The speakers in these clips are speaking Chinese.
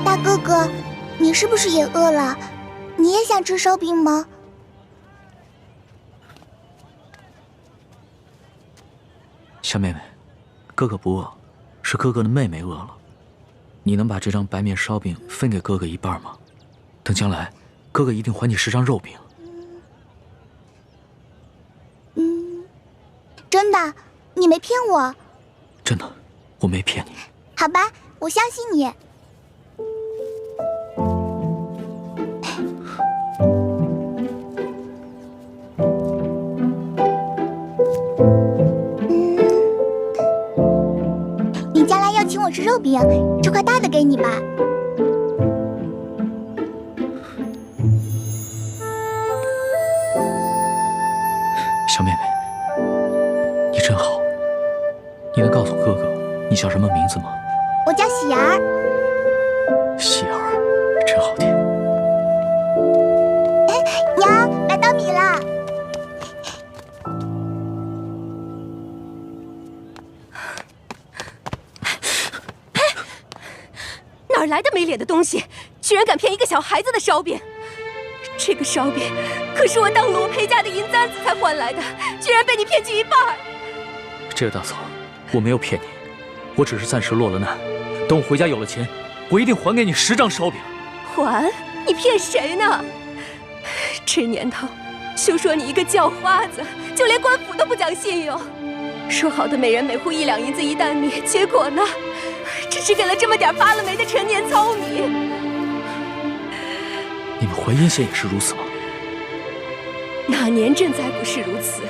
大哥哥，你是不是也饿了？你也想吃烧饼吗？小妹妹，哥哥不饿，是哥哥的妹妹饿了。你能把这张白面烧饼分给哥哥一半吗？等将来，哥哥一定还你10张肉饼。真的，你没骗我。真的，我没骗你。好吧，我相信你。你将来要请我吃肉饼，这块大的给你吧。小妹妹，你真好。你能告诉哥哥你叫什么名字吗？我叫喜儿。喜儿，真好听。娘，来当米了。哪来的没脸的东西，居然敢骗一个小孩子的烧饼！这个烧饼可是我当罗培家的银簪子才换来的，居然被你骗去一半。这个大嫂，我没有骗你，我只是暂时落了难。等我回家有了钱，我一定还给你10张烧饼。还？你骗谁呢？这年头，休说你一个叫花子，就连官府都不讲信用。说好的每人每户1两银子1担米，结果呢？只是给了这么点发了霉的陈年糙米。你们淮阴县也是如此吗？哪年赈灾不是如此？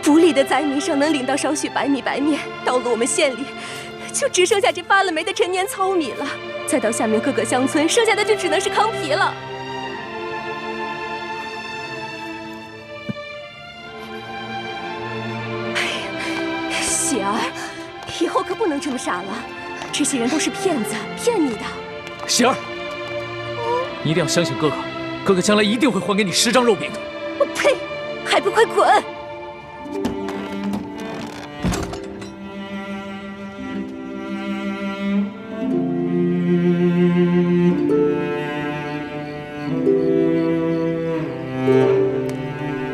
府里的灾民上能领到少许白米白面，到了我们县里，就只剩下这发了霉的陈年糙米了。再到下面各个乡村，剩下的就只能是糠皮了。哎呀，喜儿，以后可不能这么傻了。这些人都是骗子，骗你的。喜儿，你一定要相信哥哥，哥哥将来一定会还给你10张肉饼的。我呸！还不快滚！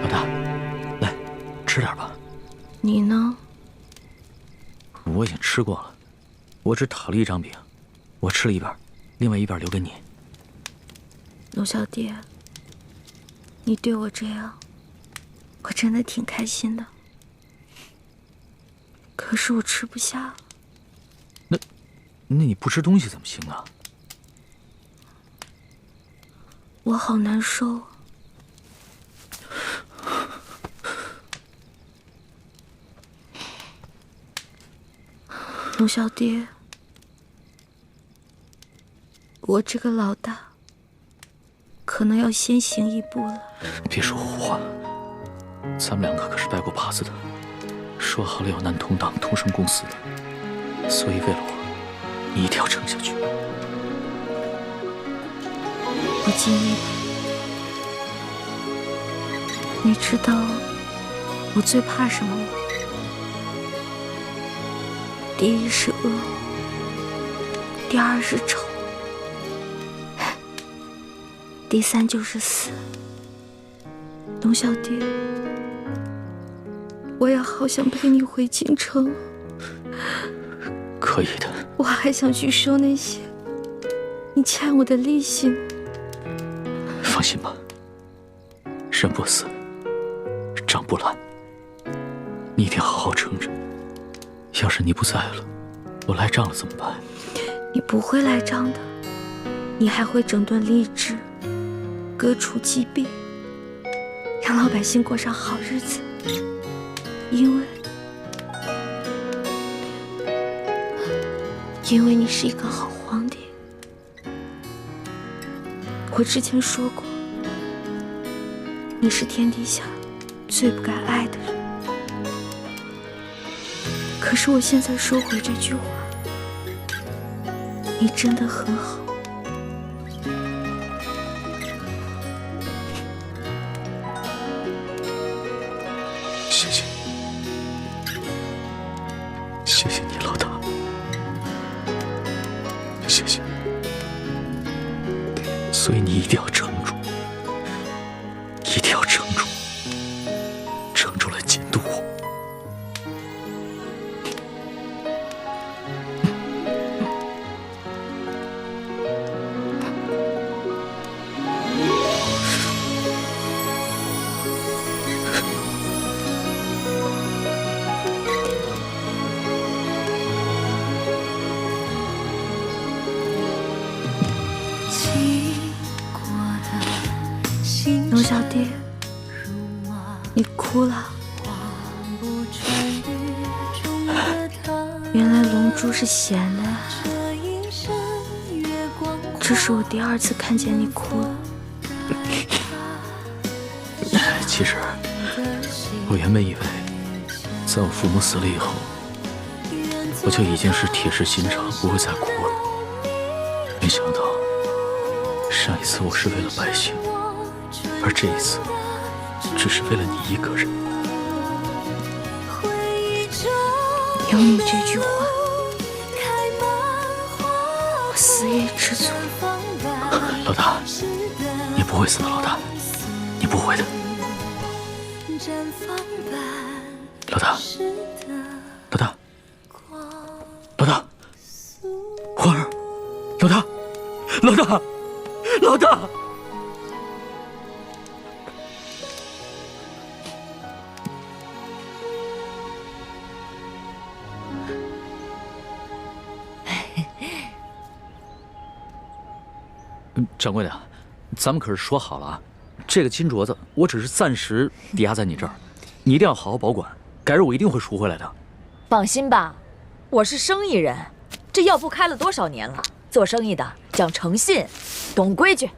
老大，来，吃点吧。你呢？我已经吃过了，我只讨了1张饼，我吃了一半，另外一半留给你。龙小弟，你对我这样，我真的挺开心的。可是我吃不下了。那你不吃东西怎么行啊？我好难受。龙小弟，我这个老大可能要先行一步了。别说胡话，咱们2个可是拜过把子的，说好了要难同党，同生共死的，所以为了我，你一定要撑下去。我尽力吧。你知道我最怕什么吗？第一是恶，第2是丑，第3就是死。龙小弟，我也好想陪你回京城。可以的。我还想去收那些你欠我的利息呢。放心吧，人不死，账不烂，你一定好好撑着。要是你不在了，我赖账了怎么办？你不会赖账的，你还会整顿吏治，革除疾病，让老百姓过上好日子。因为你是一个好皇帝。我之前说过，你是天底下最不该爱的人。可是我现在收回这句话，你真的很好。谢谢，谢谢你，老大，谢谢。所以你一定要撑住，一定要撑住，撑住来监督我。龙小弟，你哭了。原来龙珠是咸的呀。这是我第2次看见你哭了。其实，我原本以为，在我父母死了以后，我就已经是铁石心肠，不会再哭了。没想到，上一次我是为了百姓。而这一次，只是为了你一个人。有你这句话，我死也知足。老大，你不会死的，老大，你不会的。老大，老大，老大，花儿，老大，老大，老大。掌柜的，咱们可是说好了啊，这个金镯子我只是暂时抵押在你这儿，你一定要好好保管，改日我一定会赎回来的。放心吧，我是生意人，这药铺开了多少年了，做生意的讲诚信，懂规矩。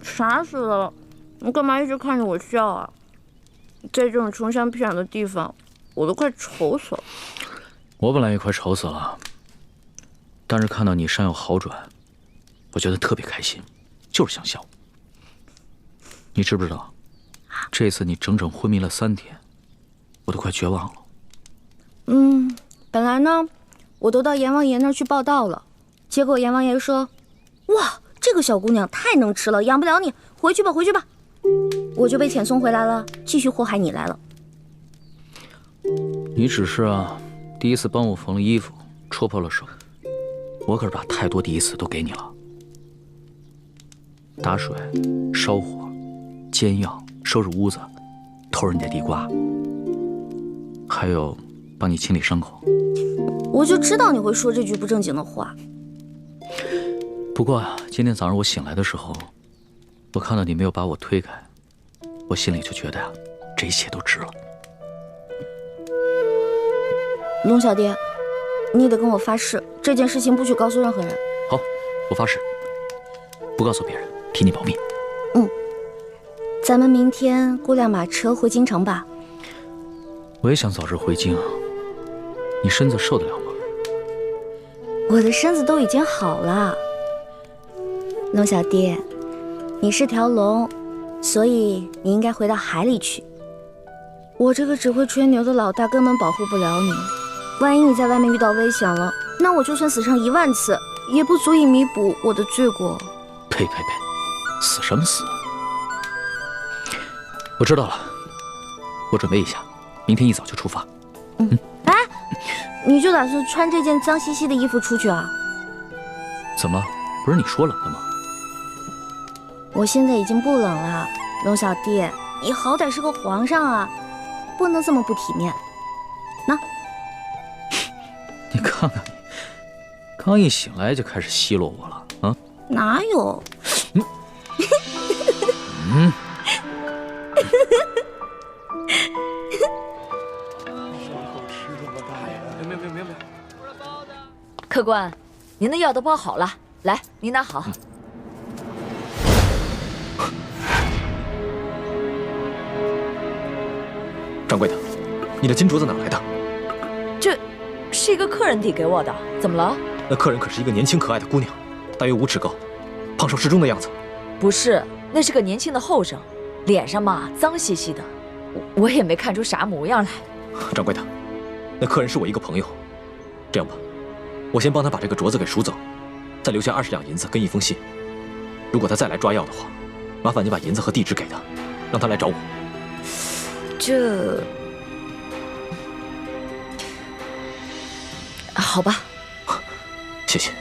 傻死了，你干嘛一直看着我笑啊？在这种穷乡僻壤的地方，我都快愁死了。我本来也快愁死了，但是看到你伤有好转，我觉得特别开心，就是想笑。你知不知道，这次你整整昏迷了3天，我都快绝望了。本来呢，我都到阎王爷那儿去报道了，结果阎王爷说：“哇，这个小姑娘太能吃了，养不了你，回去吧，回去吧。”我就被遣送回来了，继续祸害你来了。你只是第一次帮我缝了衣服，戳破了手，我可是把太多第一次都给你了。打水、烧火、煎药、收拾屋子、偷人家地瓜，还有帮你清理伤口。我就知道你会说这句不正经的话。不过今天早上我醒来的时候，我看到你没有把我推开，我心里就觉得这一切都值了。龙小爹，你得跟我发誓，这件事情不许告诉任何人。好，我发誓，不告诉别人，替你保密。咱们明天雇辆马车回京城吧。我也想早日回京，你身子受得了吗？我的身子都已经好了。龙小爹，你是条龙，所以你应该回到海里去。我这个只会吹牛的老大根本保护不了你，万一你在外面遇到危险了，那我就算死上1万次，也不足以弥补我的罪过。呸！死什么死？我知道了，我准备一下，明天一早就出发。哎，你就打算穿这件脏兮兮的衣服出去啊？怎么了？不是你说冷的吗？我现在已经不冷了，龙小弟，你好歹是个皇上啊，不能这么不体面。那，你看看你，刚一醒来就开始奚落我了啊？哪有？客官，您的药都包好了，来，您拿好。掌柜的，你的金镯子哪来的？这是一个客人递给我的，怎么了？那客人可是一个年轻可爱的姑娘，大约5尺高，胖瘦适中的样子。不是，那是个年轻的后生，脸上嘛脏兮兮的，我也没看出啥模样来。掌柜的，那客人是我一个朋友，这样吧，我先帮他把这个镯子给赎走，再留下20两银子跟一封信。如果他再来抓药的话，麻烦你把银子和地址给他，让他来找我。这，好吧，谢谢。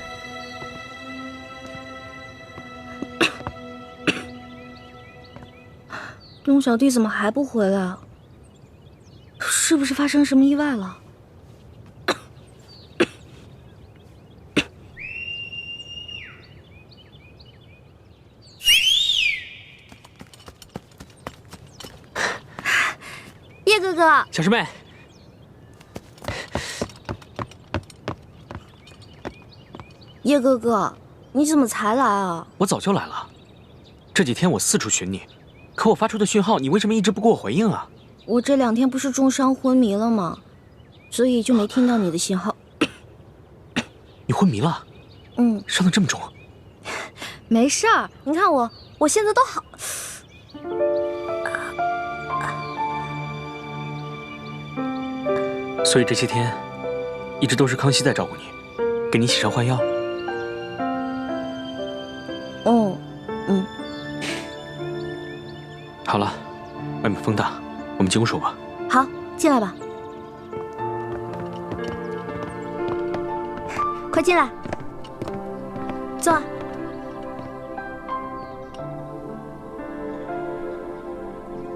龙小弟怎么还不回来？是不是发生什么意外了？叶哥哥，小师妹，叶哥哥，你怎么才来啊？我早就来了，这几天我四处寻你，可我发出的讯号，你为什么一直不给我回应啊？我这2天不是重伤昏迷了吗？所以就没听到你的信号。你昏迷了？嗯，伤得这么重？没事儿，你看我现在都好。所以这些天，一直都是康熙在照顾你，给你洗伤换药。哦，嗯。好了，外面风大，我们进屋说吧。好，进来吧。快进来，坐。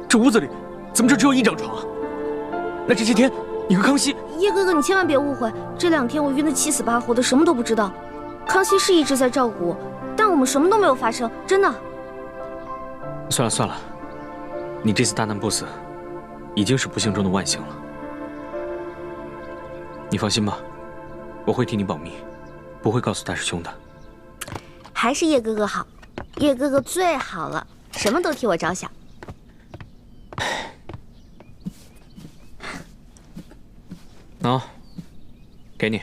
这屋子里怎么就只有1张床？那这些天你和康熙……叶哥哥，你千万别误会，这2天我晕得七死八活的，什么都不知道。康熙是一直在照顾我，但我们什么都没有发生，真的。算了算了，你这次大难不死，已经是不幸中的万幸了。你放心吧，我会替你保密，不会告诉大师兄的。还是叶哥哥好，叶哥哥最好了，什么都替我着想。喏，给你，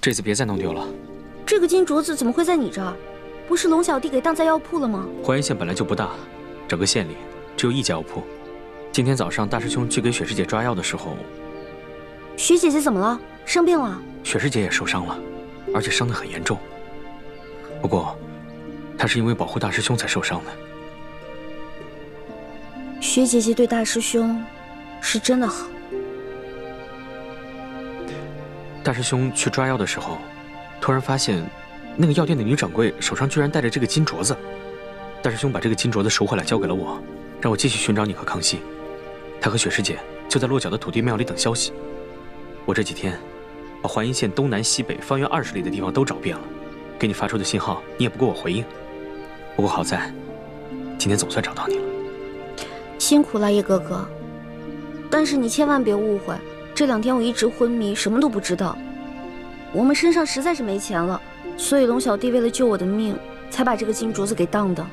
这次别再弄丢了。这个金镯子怎么会在你这儿？不是龙小弟给当在药铺了吗？淮阴县本来就不大，整个县里只有1家药铺。今天早上大师兄去给雪师姐抓药的时候，雪姐姐怎么了？生病了？雪师姐也受伤了，而且伤得很严重。不过，她是因为保护大师兄才受伤的。雪姐姐对大师兄是真的好。大师兄去抓药的时候，突然发现那个药店的女掌柜手上居然戴着这个金镯子。大师兄把这个金镯子赎回来交给了我，让我继续寻找你和康熙。他和雪师姐就在落脚的土地庙里等消息。我这几天把淮阴县东南西北方圆20里的地方都找遍了，给你发出的信号你也不给我回应。不过好在今天总算找到你了。辛苦了叶哥哥，但是你千万别误会，这2天我一直昏迷，什么都不知道。我们身上实在是没钱了，所以龙小弟为了救我的命，才把这个金镯子给当的，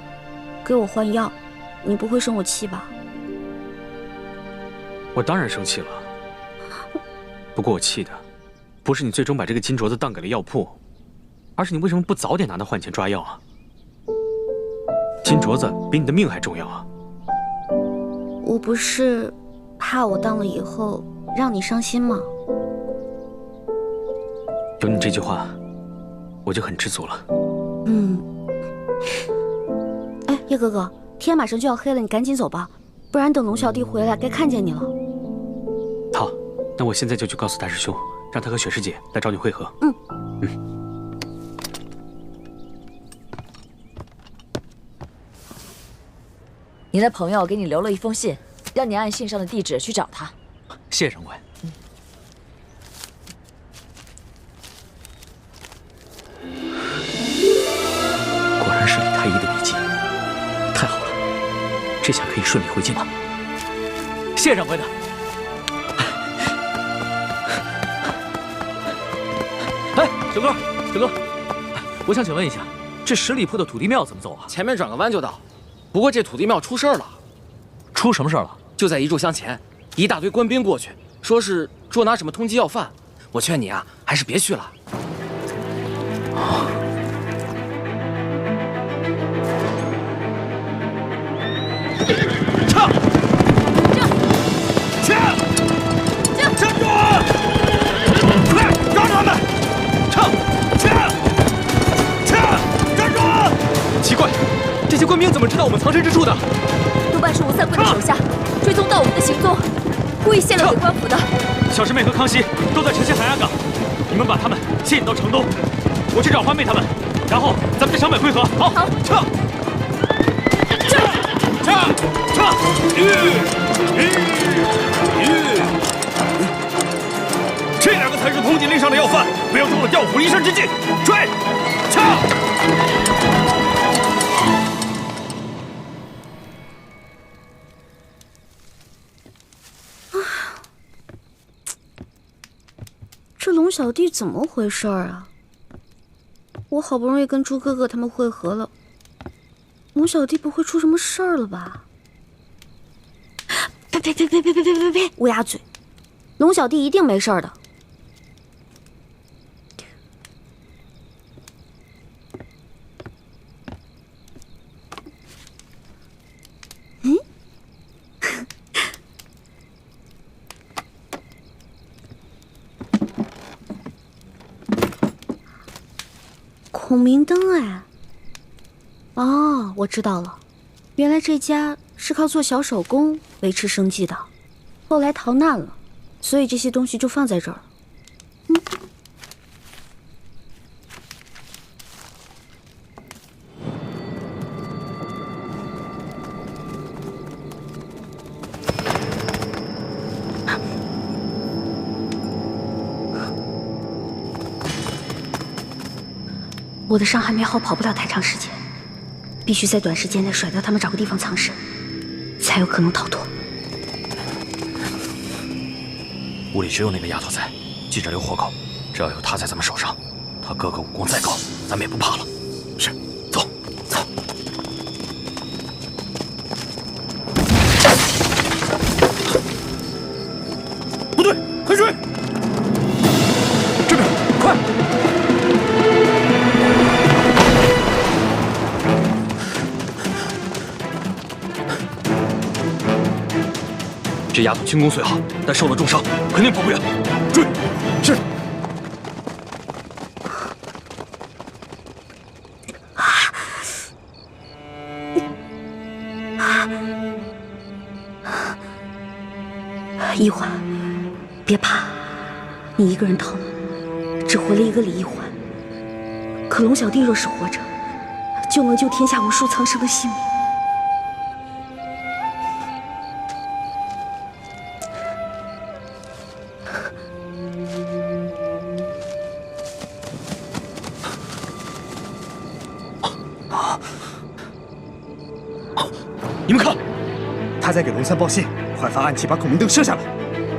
给我换药。你不会生我气吧？我当然生气了，不过我气的不是你最终把这个金镯子当给了药铺，而是你为什么不早点拿它换钱抓药啊？金镯子比你的命还重要啊！我不是怕我当了以后让你伤心吗？有你这句话，我就很知足了。哎，叶哥哥，天马上就要黑了，你赶紧走吧，不然等龙小弟回来该看见你了。好，那我现在就去告诉大师兄，让他和雪师姐来找你会合。您的朋友给你留了一封信，让你按信上的地址去找他。谢谢掌柜。果然是李太医的笔迹，太好了，这下可以顺利回京了。谢掌柜的。哎，小哥，小哥，我想请问一下，这10里铺的土地庙怎么走啊？前面转个弯就到。不过这土地庙出事儿了。出什么事儿了？就在1炷香前，一大堆官兵过去，说是捉拿什么通缉要犯。我劝你啊，还是别去了。撤！站住！快抓住他们！站住！奇怪，这些官兵怎么知道我们藏身之处的？多半是吴三桂的手下追踪到我们的行踪，故意泄露给官府的。小师妹和康熙都在城西海岸港，你们把他们吸引到城东，我去找欢妹他们，然后咱们在城北会合。好，撤！这2个才是通缉令上的要犯，不要中了调虎离山之计。追！撤！这龙小弟怎么回事啊？我好不容易跟猪哥哥他们会合了，龙小弟不会出什么事儿了吧？呸！乌鸦嘴！龙小弟一定没事儿的。孔明灯哎！哦，我知道了，原来这家是靠做小手工维持生计的，后来逃难了，所以这些东西就放在这儿了。我的伤还没好，跑不了太长时间，必须在短时间内甩掉他们，找个地方藏身，才有可能逃脱。屋里只有那个丫头在，记着留活口，只要有她在咱们手上，她哥哥武功再高，咱们也不怕了。是，走。不对，快追！这边，快！这丫头轻功虽好，但受了重伤，肯定跑不远。追！是。一环，别怕，你一个人逃了，只回了一个李一环。可龙小弟若是活着，就能救天下无数苍生的性命。你们看，他在给龙三报信，快发暗器把孔明灯射下来。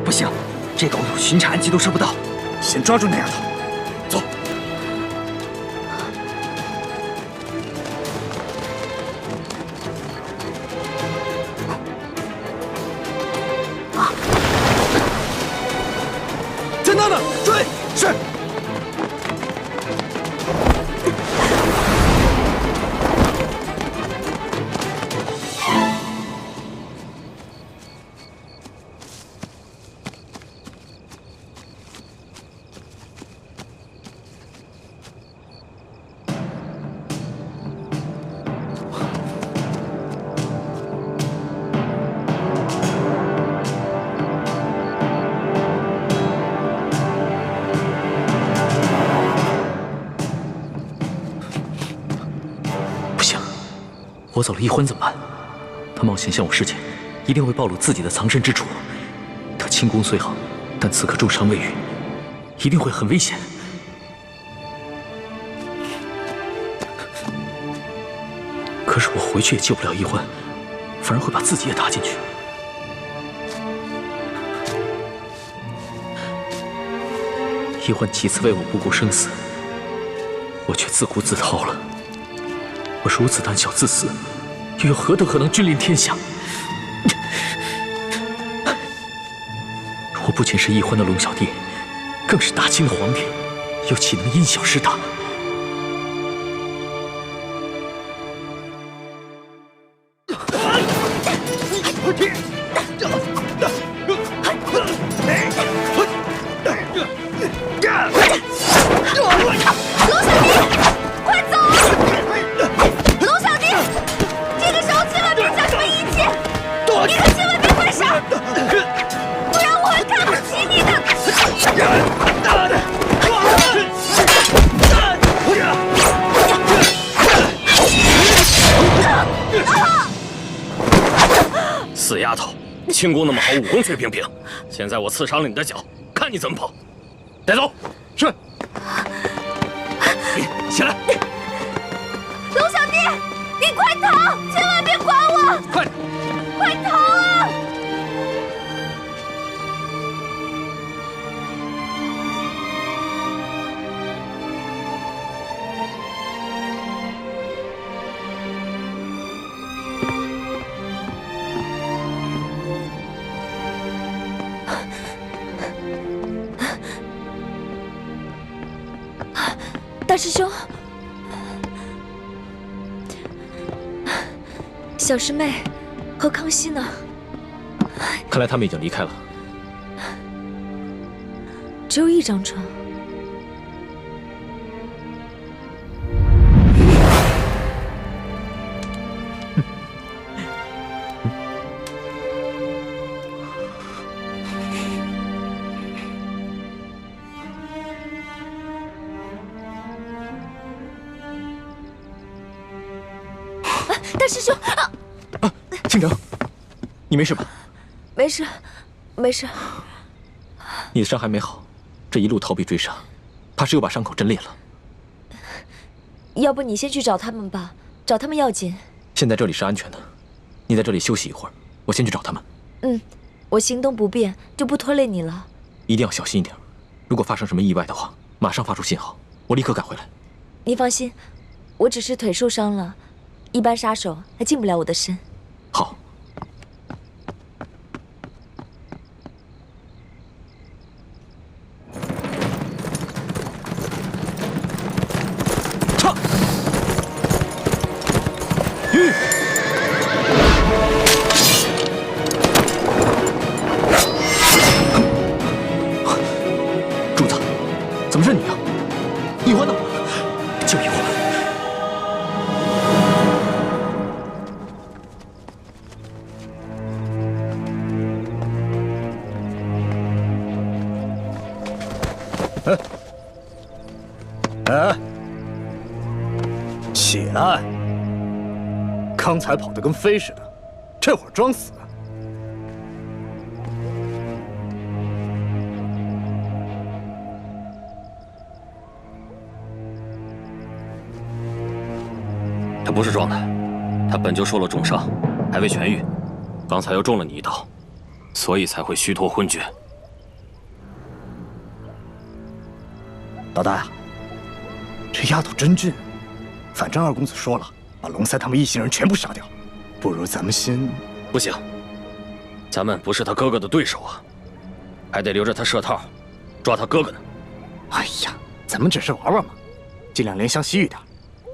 不行，这狗有巡查暗器都射不到。先抓住那丫头，走。在那呢，追！是。我走了一婚怎么办？他冒险向我示警，一定会暴露自己的藏身之处。他轻功虽好，但此刻重伤未愈，一定会很危险。可是我回去也救不了易欢，反而会把自己也搭进去。易欢几次为我不顾生死，我却自顾自逃了。我如此胆小自私，又有何德何能君临天下？我不仅是易欢的龙小弟，更是大清的皇帝，又岂能因小失大？死丫头，轻功那么好，武功却平平。现在我刺伤了你的脚，看你怎么跑！带走。是。起来。龙小弟，你快逃！千万别管我！快逃啊！大师兄，小师妹和康熙呢？看来他们已经离开了。只有一张床。大师兄，倾城，你没事吧？没事，没事。你的伤还没好，这一路逃避追杀，怕是又把伤口震裂了。要不你先去找他们吧，找他们要紧。现在这里是安全的，你在这里休息一会儿，我先去找他们。嗯，我行动不便，就不拖累你了。一定要小心一点，如果发生什么意外的话，马上发出信号，我立刻赶回来。你放心，我只是腿受伤了，一般杀手还近不了我的身。好。唱。柱子，怎么是你啊？易欢呢？就易欢。起来！刚才跑得跟飞似的，这会儿装死。他不是装的，他本就受了重伤，还未痊愈，刚才又中了你一刀，所以才会虚脱昏厥。老大呀，这丫头真俊。反正二公子说了，把龙塞他们一行人全部杀掉。不如咱们先……不行，咱们不是他哥哥的对手啊，还得留着他设套，抓他哥哥呢。哎呀，咱们只是玩玩嘛，尽量怜香惜玉点，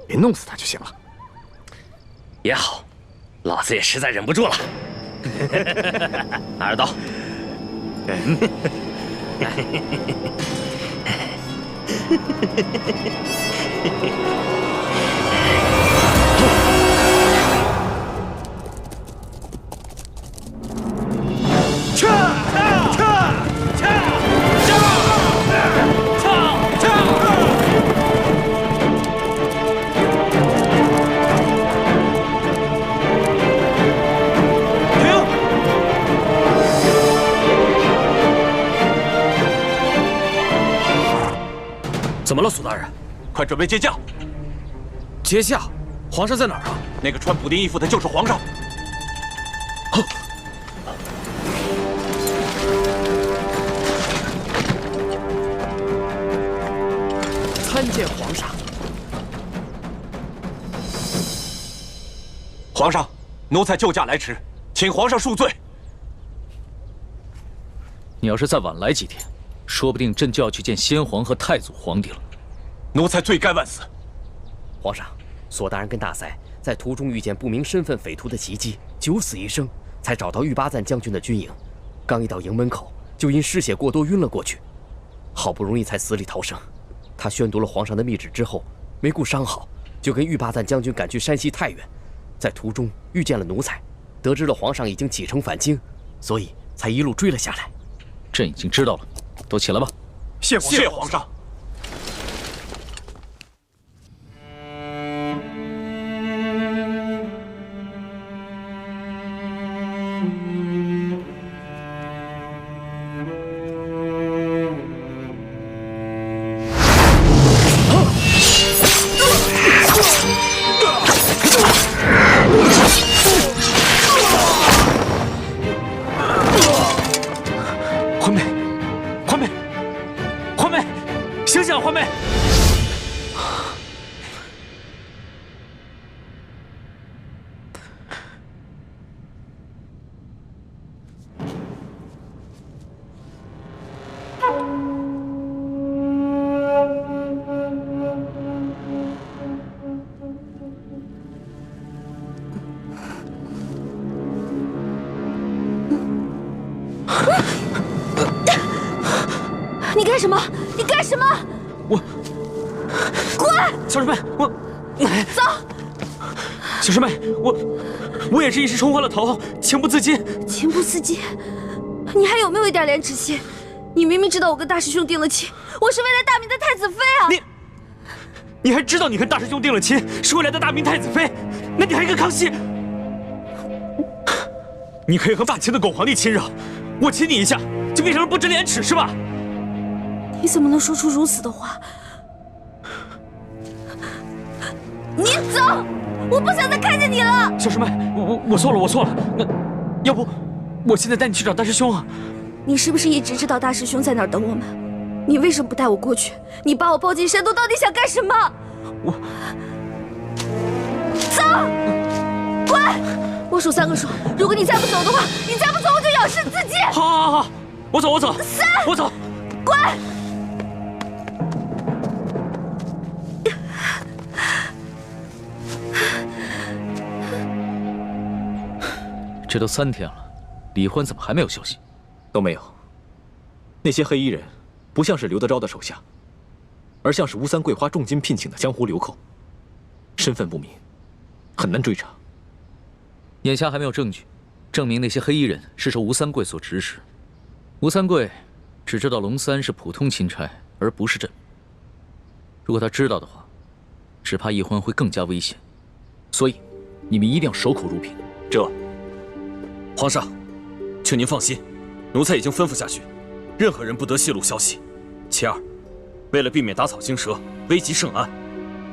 别弄死他就行了。也好，老子也实在忍不住了。拿着刀。么了，苏大人？快准备接驾！接驾？皇上在哪儿啊？那个穿补丁衣服的就是皇上。参见皇上。皇上，奴才救驾来迟，请皇上恕罪。你要是再晚来几天，说不定朕就要去见先皇和太祖皇帝了。奴才罪该万死。皇上，索大人跟大塞在途中遇见不明身份匪徒的袭击，九死一生，才找到玉巴赞将军的军营。刚一到营门口，就因失血过多晕了过去，好不容易才死里逃生。他宣读了皇上的密旨之后，没顾伤好，就跟玉巴赞将军赶去山西太原，在途中遇见了奴才，得知了皇上已经启程返京，所以才一路追了下来。朕已经知道了，都起来吧。谢皇上。你干什么？你干什么？我滚！小师妹，我走。小师妹，我也是一时冲昏了头，情不自禁。情不自禁？你还有没有一点廉耻心？你明明知道我跟大师兄定了亲，我是未来大明的太子妃啊！你还知道你跟大师兄定了亲，是未来的大明太子妃？那你还跟康熙？你可以和大清的狗皇帝亲热，我亲你一下，就变成了不知廉耻是吧？你怎么能说出如此的话？你走！我不想再看见你了。小师妹，我错了，我错了。那要不我现在带你去找大师兄啊？你是不是一直知道大师兄在哪儿等我们？你为什么不带我过去？你把我抱进山洞，到底想干什么？走！滚！我数3个数，如果你再不走的话，你再不走我就咬死自己。好，我走。3，我走。滚！这都3天了，李欢怎么还没有消息？都没有。那些黑衣人不像是刘德昭的手下，而像是吴三桂花重金聘请的江湖流寇，身份不明，很难追查。眼下还没有证据证明那些黑衣人是受吴三桂所指使。吴三桂只知道龙三是普通钦差，而不是朕。如果他知道的话，只怕易欢会更加危险。所以，你们一定要守口如瓶。皇上，请您放心，奴才已经吩咐下去，任何人不得泄露消息。其二，为了避免打草惊蛇、危及圣安，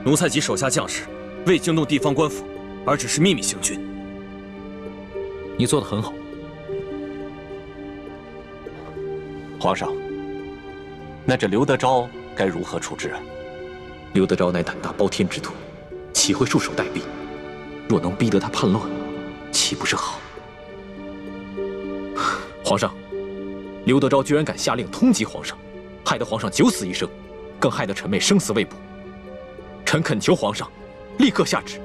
奴才及手下将士未惊动地方官府，而只是秘密行军。你做得很好。皇上，那这刘德昭该如何处置啊？刘德昭乃胆大包天之徒，岂会束手待毙？若能逼得他叛乱，岂不是好？皇上，刘德昭居然敢下令通缉皇上，害得皇上九死一生，更害得臣妹生死未卜。臣恳求皇上立刻下旨，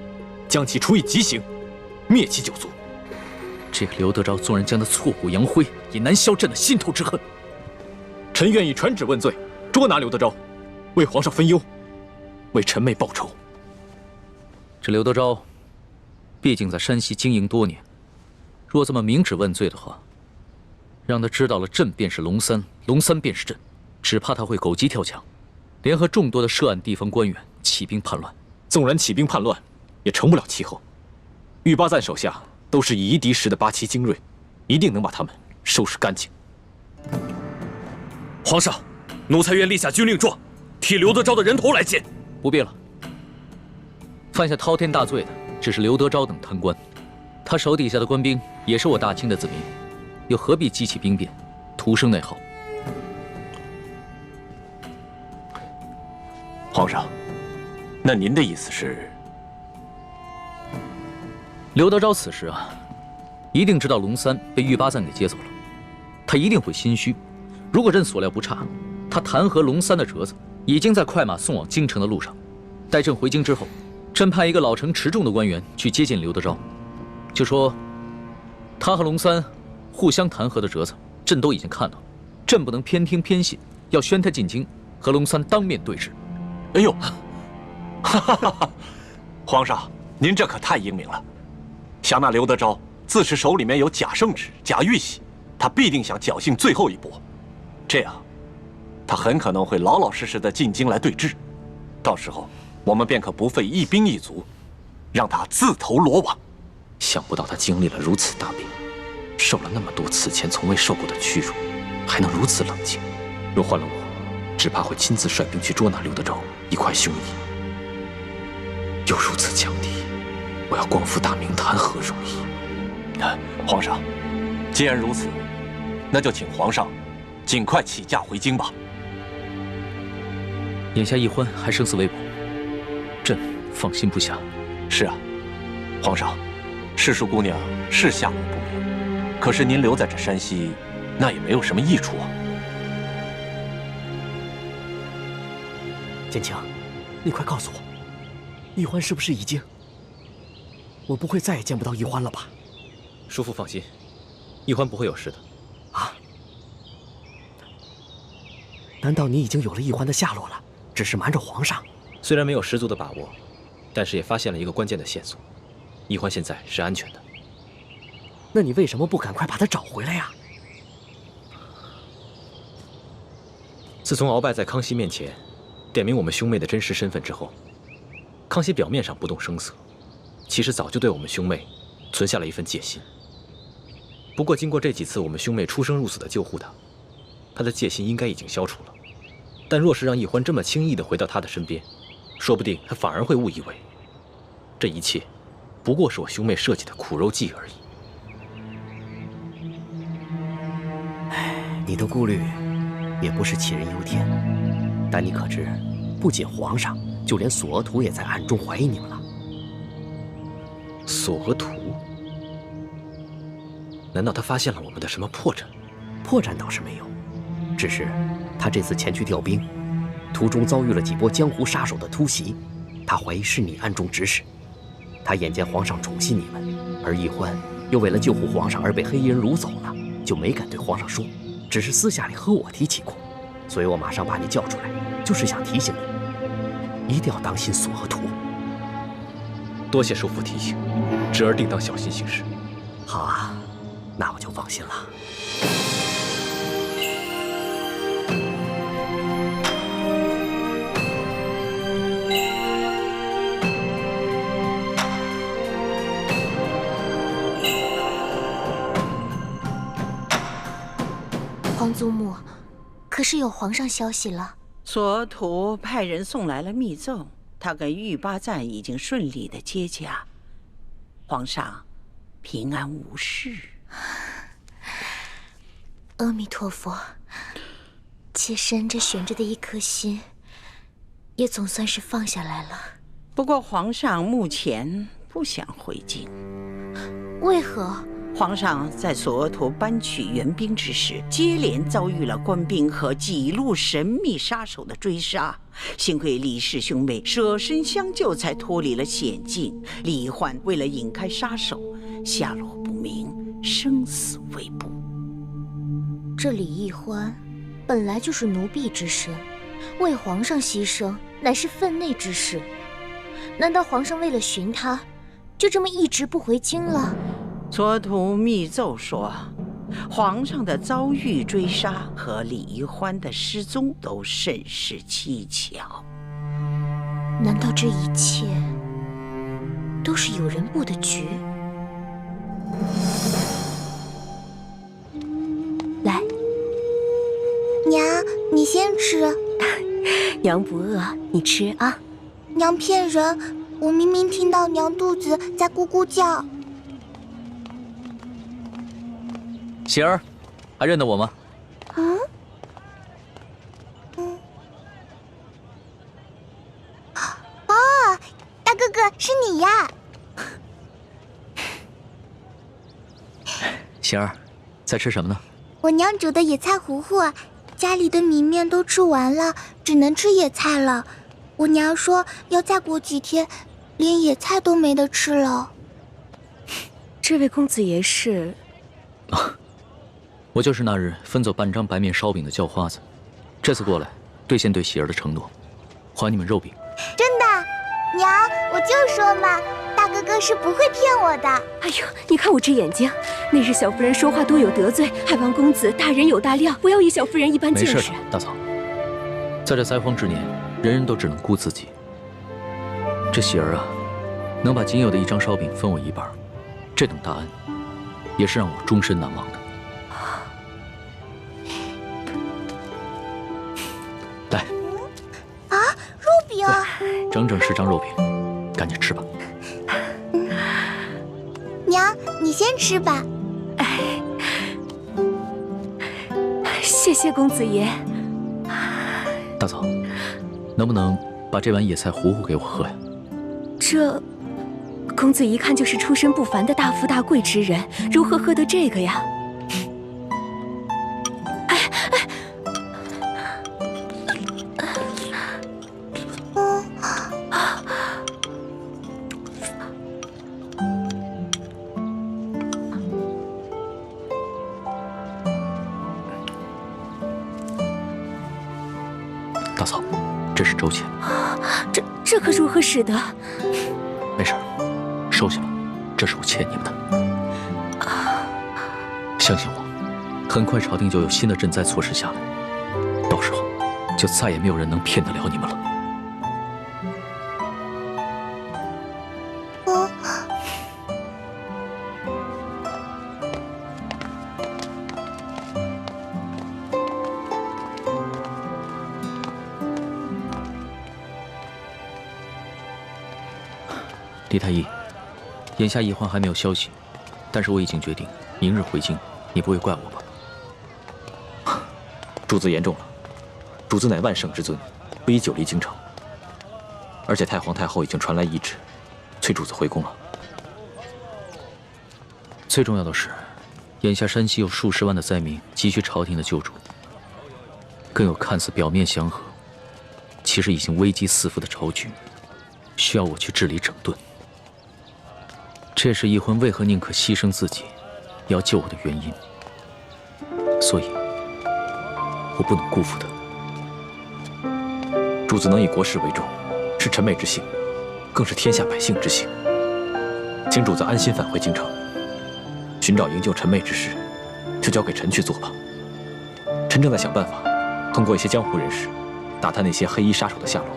将其处以极刑，灭其九族。这个刘德昭纵然将他挫骨扬灰，也难消朕的心头之恨。臣愿意传旨问罪，捉拿刘德昭，为皇上分忧，为臣妹报仇。这刘德昭，毕竟在山西经营多年，若这么明旨问罪的话，让他知道了朕便是龙三，龙三便是朕，只怕他会狗急跳墙，联合众多的涉案地方官员起兵叛乱。纵然起兵叛乱，也成不了气候。玉巴赞手下都是以夷敌十的8旗精锐，一定能把他们收拾干净。皇上，奴才愿立下军令状，替刘德昭的人头来见。不必了。犯下滔天大罪的只是刘德昭等贪官，他手底下的官兵也是我大清的子民，又何必激起兵变，徒生内耗？皇上，那您的意思是？刘德昭此时啊，一定知道龙三被玉八赞给接走了，他一定会心虚。如果朕所料不差，他弹劾龙三的折子已经在快马送往京城的路上。待朕回京之后，朕派一个老成持重的官员去接见刘德昭，就说他和龙三互相弹劾的折子，朕都已经看到了，朕不能偏听偏信，要宣他进京，和龙三当面对质。哎呦，哈哈哈！皇上，您这可太英明了。想那刘德昭自是手里面有假圣旨、假玉玺，他必定想侥幸最后一搏，这样，他很可能会老老实实的进京来对质，到时候我们便可不费一兵一卒，让他自投罗网。想不到他经历了如此大病，受了那么多此前从未受过的屈辱，还能如此冷静。若换了我，只怕会亲自率兵去捉拿刘德昭，一块凶夷。又如此强敌，我要光复大明，谈何容易？皇上，既然如此，那就请皇上尽快起驾回京吧。眼下奕欢还生死未卜，朕放心不下。是啊，皇上，世淑姑娘是下落不明，可是您留在这山西，那也没有什么益处啊。建清，你快告诉我，奕欢是不是已经……我不会再也见不到奕欢了吧？叔父放心，奕欢不会有事的。啊？难道你已经有了奕欢的下落了，只是瞒着皇上？虽然没有十足的把握，但是也发现了一个关键的线索，奕欢现在是安全的。那你为什么不赶快把他找回来呀？自从鳌拜在康熙面前点明我们兄妹的真实身份之后，康熙表面上不动声色，其实早就对我们兄妹存下了一份戒心。不过经过这几次我们兄妹出生入死的救护他的戒心应该已经消除了。但若是让奕欢这么轻易地回到他的身边，说不定他反而会误以为这一切不过是我兄妹设计的苦肉计而已。你的顾虑也不是杞人忧天，但你可知，不仅皇上，就连索额图也在暗中怀疑你们了。索额图？难道他发现了我们的什么破绽？破绽倒是没有，只是他这次前去调兵，途中遭遇了几波江湖杀手的突袭，他怀疑是你暗中指使。他眼见皇上宠信你们，而奕欢又为了救护皇上而被黑衣人掳走了，就没敢对皇上说，只是私下里和我提起过。所以我马上把你叫出来，就是想提醒你，一定要当心索额图。多谢叔父提醒，侄儿定当小心行事。好啊，那我就放心了。皇祖母，可是有皇上消息了。索额图派人送来了密奏，他跟玉八赞已经顺利的接驾，皇上平安无事。阿弥陀佛，妾身这悬着的一颗心，也总算是放下来了。不过皇上目前不想回京。为何？皇上在索额图搬取援兵之时，接连遭遇了官兵和几路神秘杀手的追杀，幸亏李氏兄妹舍身相救，才脱离了险境。李焕为了引开杀手，下落不明，生死未卜。这李奕欢本来就是奴婢之身，为皇上牺牲乃是分内之事。难道皇上为了寻他，就这么一直不回京了？索额图密奏说，皇上的遭遇追杀和李奕欢的失踪都甚是蹊跷。难道这一切都是有人布的局？来，娘，你先吃。娘不饿，你吃啊。娘骗人，我明明听到娘肚子在咕咕叫。喜儿，还认得我吗？哦，大哥哥是你呀！喜儿，在吃什么呢？我娘煮的野菜糊糊，家里的米面都吃完了，只能吃野菜了。我娘说要再过几天，连野菜都没得吃了。这位公子爷是？我就是那日分走半张白面烧饼的叫花子，这次过来兑现对喜儿的承诺，还你们肉饼。真的，娘，我就说嘛，大哥哥是不会骗我的。哎呦，你看我这眼睛，那日小夫人说话多有得罪，还望公子大人有大量，不要以小夫人一般见识。没事的，大嫂，在这灾荒之年，人人都只能顾自己。这喜儿啊，能把仅有的一张烧饼分我一半，这等大恩，也是让我终身难忘的。来，啊，肉饼，整整10张肉饼，赶紧吃吧。娘，你先吃吧。谢谢公子爷。大嫂，能不能把这碗野菜糊糊给我喝呀？这公子一看就是出身不凡的大富大贵之人，如何喝得这个呀？大嫂，这是周钱。这可如何使得？没事，收下吧，这是我欠你们的。相信我，很快朝廷就有新的赈灾措施下来，到时候就再也没有人能骗得了你们了。李太医，眼下医患还没有消息，但是我已经决定明日回京，你不会怪我吧？主子言重了，主子乃万圣之尊，不宜久离京城。而且太皇太后已经传来懿旨，催主子回宫了。最重要的是，眼下山西有数十万的灾民急需朝廷的救助，更有看似表面祥和，其实已经危机四伏的朝局，需要我去治理整顿。这也是奕婚为何宁可牺牲自己，也要救我的原因。所以，我不能辜负他。主子能以国事为重，是臣妹之幸，更是天下百姓之幸。请主子安心返回京城，寻找营救臣妹之事，就交给臣去做吧。臣正在想办法，通过一些江湖人士，打探那些黑衣杀手的下落，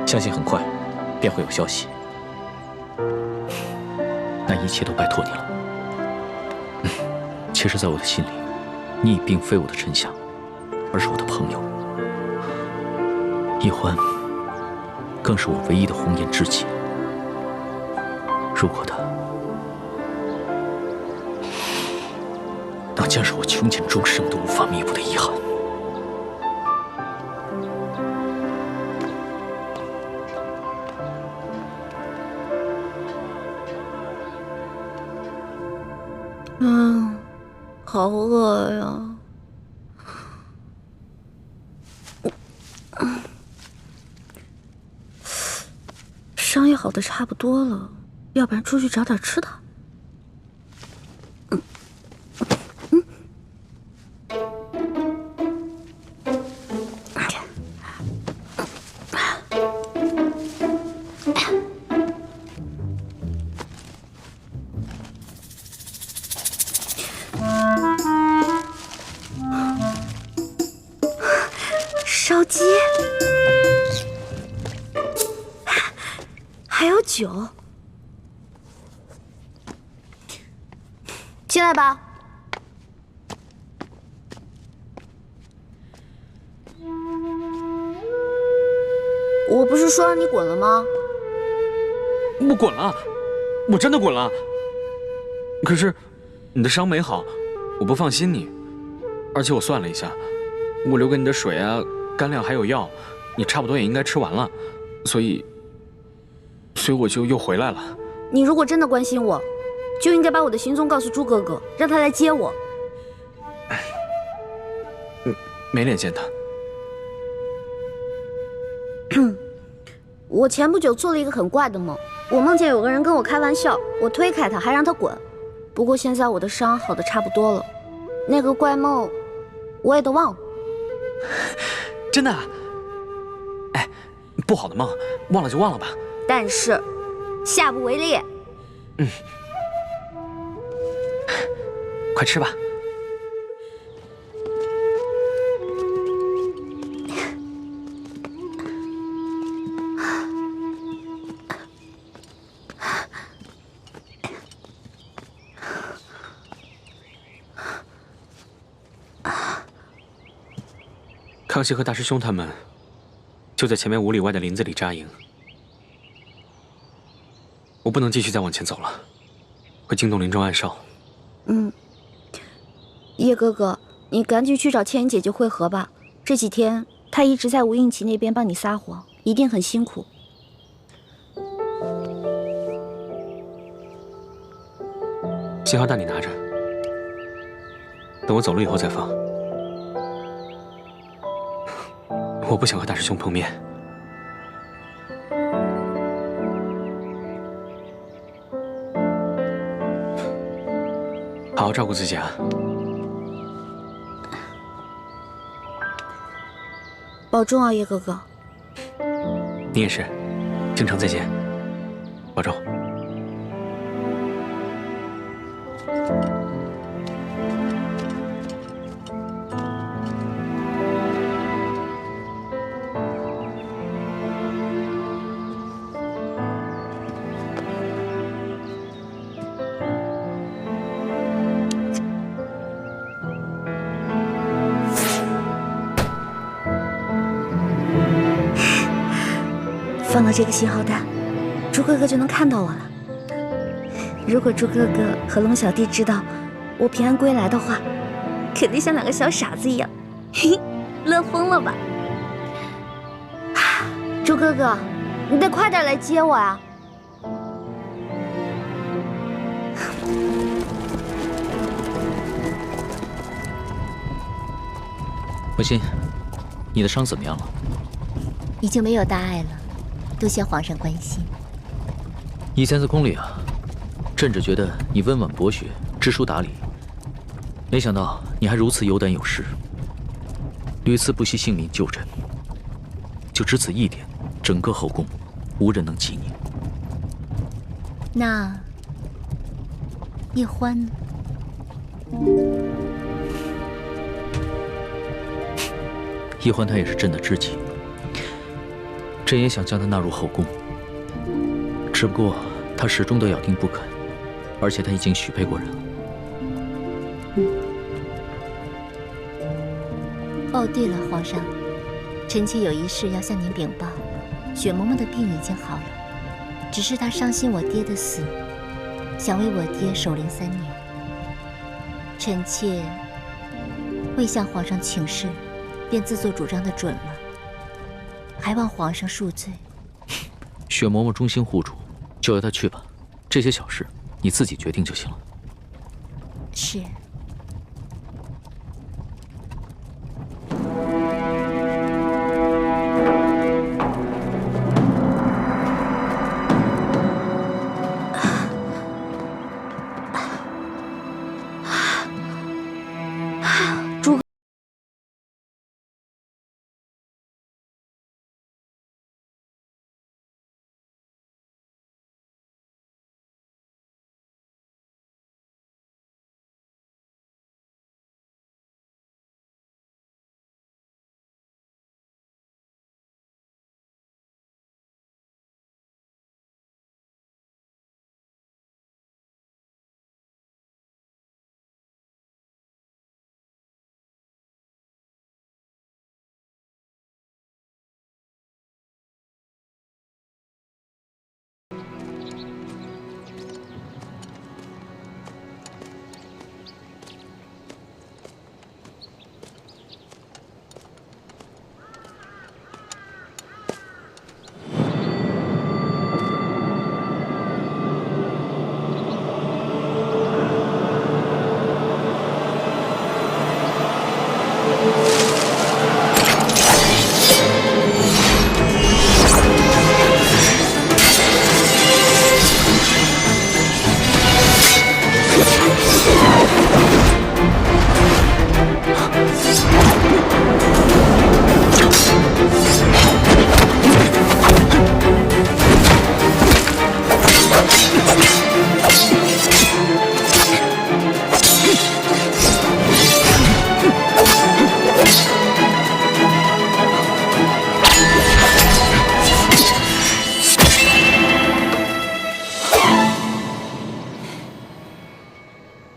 相信很快便会有消息。那一切都拜托你了。其实，在我的心里，你已并非我的臣下，而是我的朋友。奕欢更是我唯一的红颜知己。如果他那将是我穷尽终生都无法弥补的遗憾。好饿呀！伤也好的差不多了，要不然出去找点吃的。烧鸡，还有酒，进来吧。我不是说让你滚了吗？我滚了，我真的滚了。可是你的伤没好，我不放心你。而且我算了一下，我留给你的水啊、干粮还有药，你差不多也应该吃完了，所以我就又回来了。你如果真的关心我，就应该把我的行踪告诉朱哥哥，让他来接我。没脸见他。我前不久做了一个很怪的梦，我梦见有个人跟我开玩笑，我推开他，还让他滚。不过现在我的伤好的差不多了，那个怪梦我也都忘了。真的啊？哎，不好的梦，忘了就忘了吧。但是下不为例。快吃吧。康熙和大师兄他们就在前面5里外的林子里扎营，我不能继续再往前走了，会惊动林中暗哨。叶哥哥，你赶紧去找倩影姐姐会合吧。这几天她一直在吴应奇那边帮你撒谎，一定很辛苦。信号弹你拿着，等我走了以后再放。我不想和大师兄碰面。好好照顾自己啊。保重啊，叶哥哥。你也是，京城再见，保重。放了这个信号弹，朱哥哥就能看到我了。如果朱哥哥和龙小弟知道我平安归来的话，肯定像两个小傻子一样，嘿嘿，乐疯了吧？朱哥哥，你得快点来接我啊！文心，你的伤怎么样了？已经没有大碍了，多谢皇上关心。以前在宫里啊，朕只觉得你温婉博学，知书达理，没想到你还如此有胆有识，屡次不惜性命救朕。就只此一点，整个后宫无人能及你。那叶欢呢？叶欢他也是朕的知己，朕也想将他纳入后宫，只不过他始终都咬定不肯，而且他已经许配过人了。哦，对了，皇上，臣妾有一事要向您禀报。雪嬷嬷的病已经好了，只是她伤心我爹的死，想为我爹守灵3年。臣妾未向皇上请示，便自作主张的准了，还望皇上恕罪。雪嬷嬷忠心护主，就由她去吧，这些小事你自己决定就行了。是。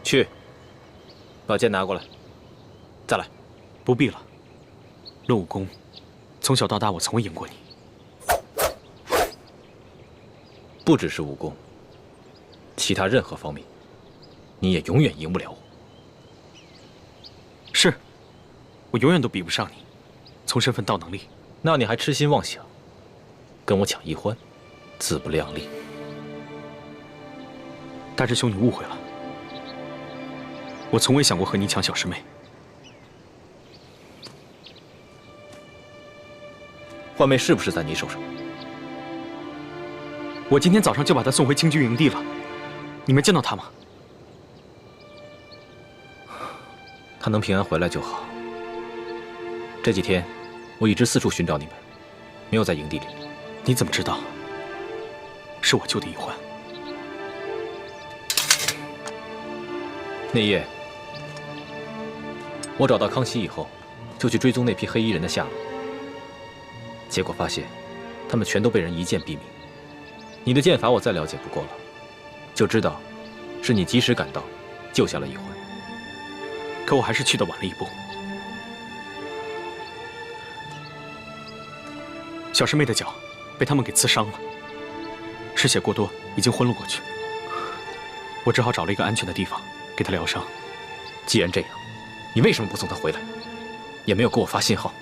去，把剑拿过来。再来。不必了。论武功，从小到大我从未赢过你。不只是武功，其他任何方面，你也永远赢不了我。是，我永远都比不上你，从身份到能力。那你还痴心妄想，跟我抢一欢，自不量力。大师兄，你误会了，我从未想过和你抢小师妹。幻妹是不是在你手上？我今天早上就把她送回清军营地了，你没见到她吗？她能平安回来就好。这几天，我一直四处寻找你们，没有在营地里。你怎么知道？是我救的一欢。那夜，我找到康熙以后，就去追踪那批黑衣人的下落。结果发现，他们全都被人一剑毙命。你的剑法我再了解不过了，就知道是你及时赶到，救下了一欢。可我还是去得晚了一步。小师妹的脚被他们给刺伤了，失血过多，已经昏了过去。我只好找了一个安全的地方给她疗伤。既然这样，你为什么不送她回来？也没有给我发信号。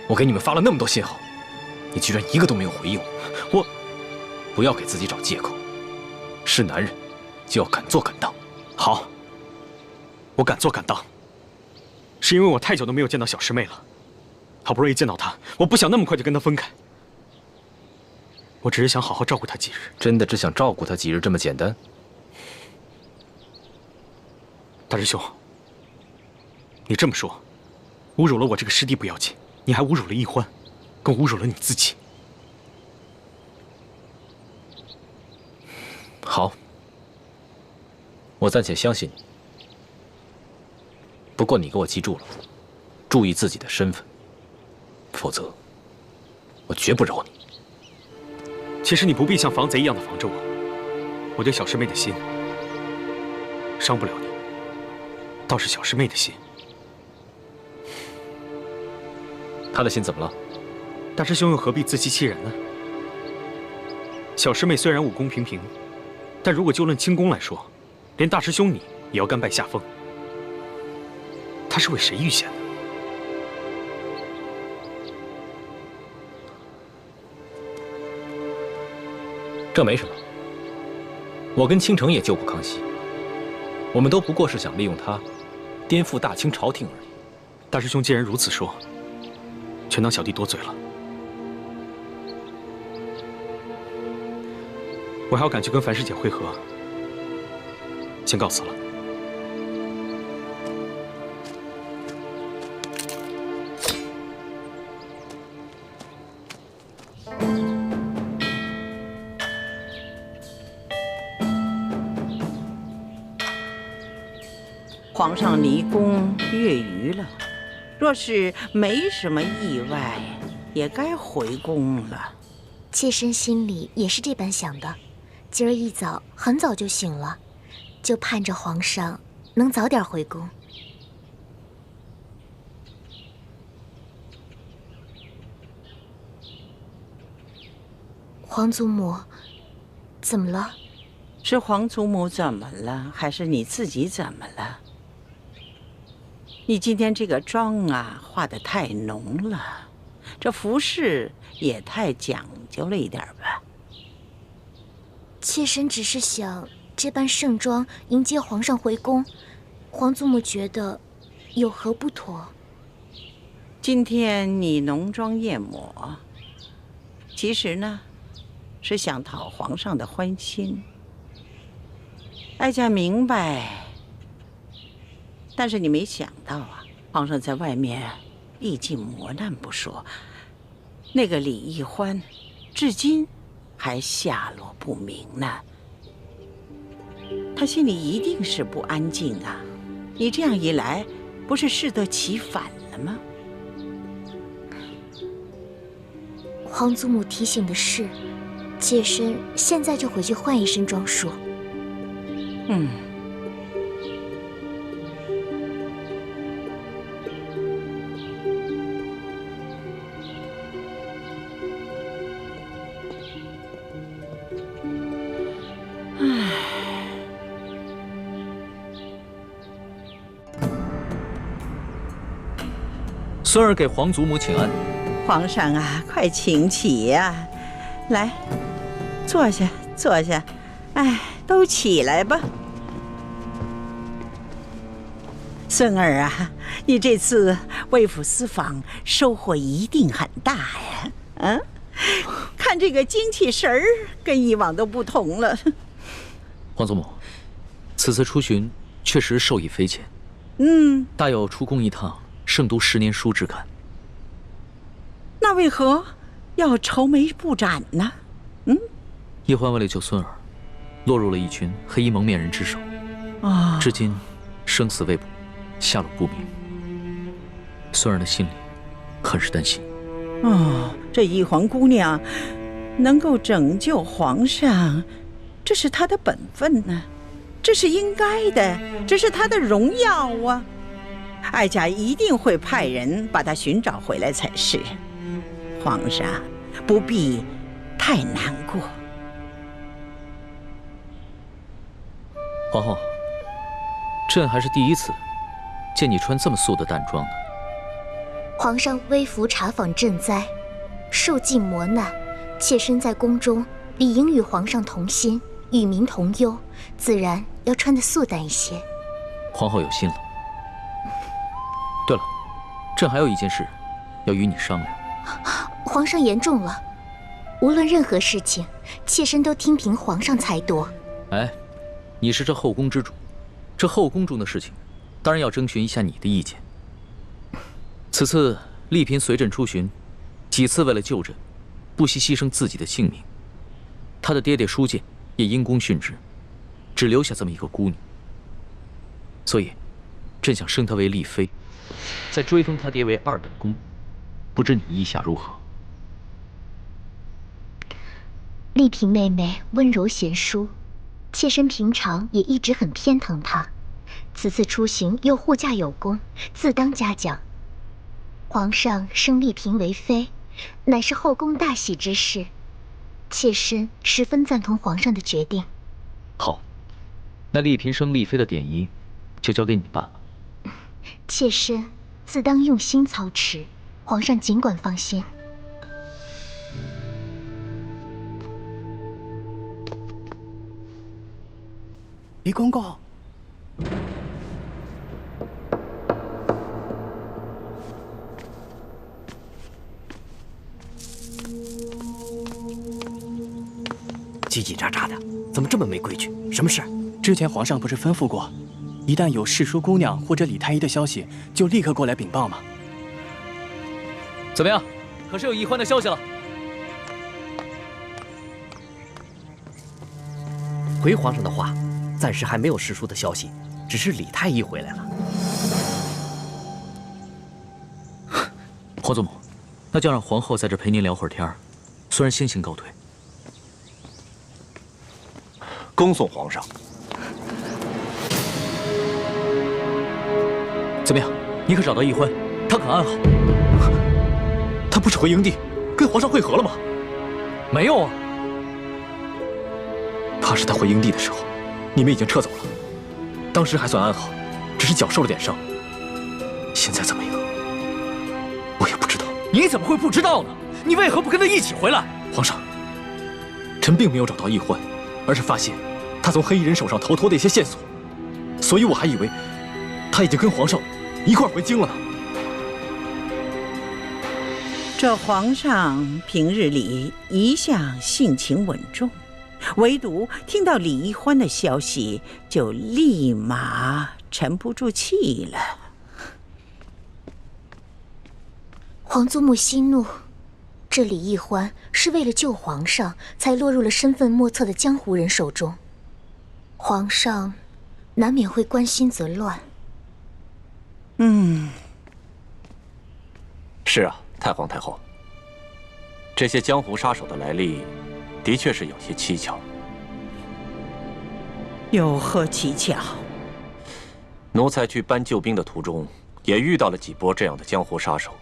我给你们发了那么多信号，你居然一个都没有回应我。不要给自己找借口。是男人，就要敢做敢当。好，我敢做敢当，是因为我太久都没有见到小师妹了。好不容易见到她，我不想那么快就跟她分开。我只是想好好照顾她几日。真的只想照顾她几日这么简单？大师兄，你这么说，侮辱了我这个师弟不要紧，你还侮辱了一欢，更侮辱了你自己。好，我暂且相信你。不过你给我记住了，注意自己的身份，否则我绝不饶你。其实你不必像防贼一样的防着我，我对小师妹的心伤不了你，倒是小师妹的心。她的心怎么了？大师兄又何必自欺欺人呢？小师妹虽然武功平平，但如果就论轻功来说，连大师兄你也要甘拜下风。她是为谁预先的？这没什么。我跟倾城也救过康熙，我们都不过是想利用他，颠覆大清朝廷而已。大师兄既然如此说，全当小弟多嘴了。我还要赶去跟樊师姐会合，先告辞了。皇上离宫月余了，若是没什么意外，也该回宫了。妾身心里也是这般想的，今儿一早很早就醒了，就盼着皇上能早点回宫。皇祖母，怎么了？是皇祖母怎么了，还是你自己怎么了？你今天这个妆啊，化得太浓了，这服饰也太讲究了一点吧？妾身只是想这般盛装迎接皇上回宫，皇祖母觉得有何不妥？今天你浓妆艳抹，其实呢，是想讨皇上的欢心。哀家明白。但是你没想到啊，皇上在外面历尽磨难不说，那个李易欢，至今还下落不明呢。他心里一定是不安静啊！你这样一来，不是适得其反了吗？皇祖母提醒的是，妾身现在就回去换一身装束。孙儿给皇祖母请安。皇上啊，快请起呀！来，坐下，坐下。哎，都起来吧。孙儿啊，你这次为府私访收获一定很大呀！嗯，看这个精气神儿跟以往都不同了。皇祖母，此次出巡确实受益匪浅。大有出宫一趟胜读10年书之感。那为何要愁眉不展呢？叶欢为了救孙儿，落入了一群黑衣蒙面人之手，至今生死未卜，下落不明。孙儿的心里很是担心。这一皇姑娘能够拯救皇上，这是她的本分呢，这是应该的，这是她的荣耀啊！哀家一定会派人把她寻找回来才是。皇上不必太难过。皇后，朕还是第一次见你穿这么素的淡妆呢。皇上微服查访赈灾，受尽磨难，妾身在宫中理应与皇上同心，与民同忧，自然要穿得素淡一些。皇后有心了。对了，朕还有一件事要与你商量。皇上言重了，无论任何事情，妾身都听凭皇上裁夺。哎，你是这后宫之主，这后宫中的事情，当然要征询一下你的意见。此次丽嫔随朕出巡，几次为了救朕，不惜牺牲自己的性命。她的爹爹舒建也因公殉职，只留下这么一个孤女。所以，朕想升她为丽妃，再追封她爹为2等公，不知你意下如何？丽嫔妹妹温柔贤淑，妾身平常也一直很偏疼她。此次出行又护驾有功，自当嘉奖。皇上升丽嫔为妃，乃是后宫大喜之事，妾身十分赞同皇上的决定。好，那丽嫔升丽妃的典仪就交给你办了。妾身自当用心操持，皇上尽管放心。李公公，叽叽喳喳的，怎么这么没规矩？什么事？之前皇上不是吩咐过，一旦有世淑姑娘或者李太医的消息，就立刻过来禀报吗？怎么样？可是有易欢的消息了？回皇上的话，暂时还没有世淑的消息，只是李太医回来了。皇祖母，那就让皇后在这陪您聊会儿天儿，虽然先行告退。恭送皇上。怎么样？你可找到易欢？他可安好？他不是回营地跟皇上会合了吗？没有啊。怕是他回营地的时候，你们已经撤走了。当时还算安好，只是脚受了点伤。现在怎么样？我也不知道。你怎么会不知道呢？你为何不跟他一起回来？皇上，臣并没有找到易欢，而是发现他从黑衣人手上逃脱的一些线索，所以我还以为他已经跟皇上一块回京了呢。这皇上平日里一向性情稳重，唯独听到李易欢的消息，就立马沉不住气了。皇祖母息怒，这李易欢是为了救皇上，才落入了身份莫测的江湖人手中。皇上难免会关心则乱。是啊，太皇太后，这些江湖杀手的来历，的确是有些蹊跷。有何蹊跷？奴才去搬救兵的途中，也遇到了几波这样的江湖杀手，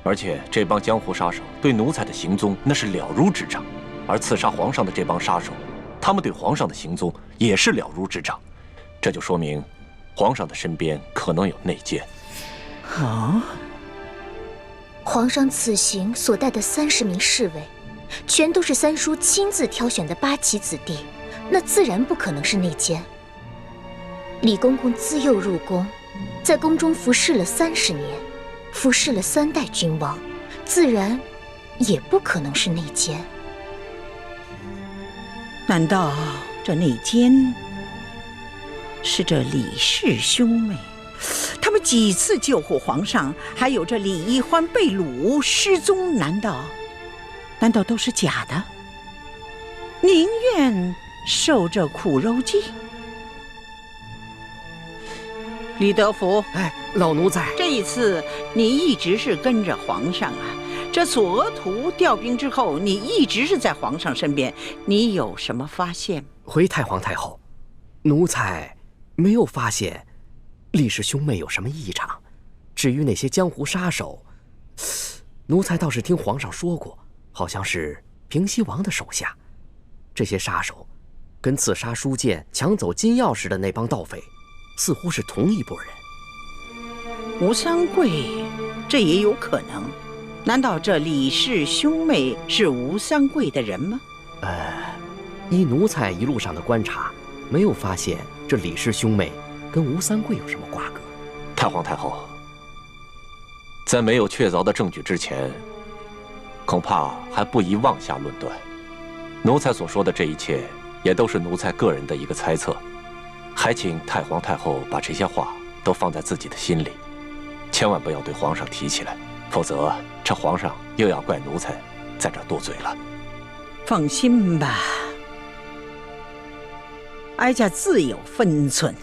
而且这帮江湖杀手对奴才的行踪那是了如指掌，而刺杀皇上的这帮杀手，他们对皇上的行踪也是了如指掌，这就说明皇上的身边可能有内奸。啊！皇上此行所带的30名侍卫，全都是三叔亲自挑选的8旗子弟，那自然不可能是内奸。李公公自幼入宫，在宫中服侍了30年，服侍了3代君王，自然也不可能是内奸。难道这内奸是这李氏兄妹？他们几次救护皇上，还有这李易欢被掳失踪，难道都是假的？宁愿受这苦肉计？李德福，哎，老奴才，这一次你一直是跟着皇上啊。这索额图调兵之后，你一直是在皇上身边，你有什么发现？回太皇太后，奴才没有发现李氏兄妹有什么异常。至于那些江湖杀手，奴才倒是听皇上说过，好像是平西王的手下。这些杀手跟刺杀书剑、抢走金钥匙的那帮盗匪，似乎是同一拨人。吴三桂，这也有可能。难道这李氏兄妹是吴三桂的人吗？依奴才一路上的观察，没有发现这李氏兄妹跟吴三桂有什么瓜葛。太皇太后，在没有确凿的证据之前，恐怕还不宜妄下论断。奴才所说的这一切，也都是奴才个人的一个猜测，还请太皇太后把这些话都放在自己的心里，千万不要对皇上提起来，否则这皇上又要怪奴才在这多嘴了。放心吧，哀家自有分寸。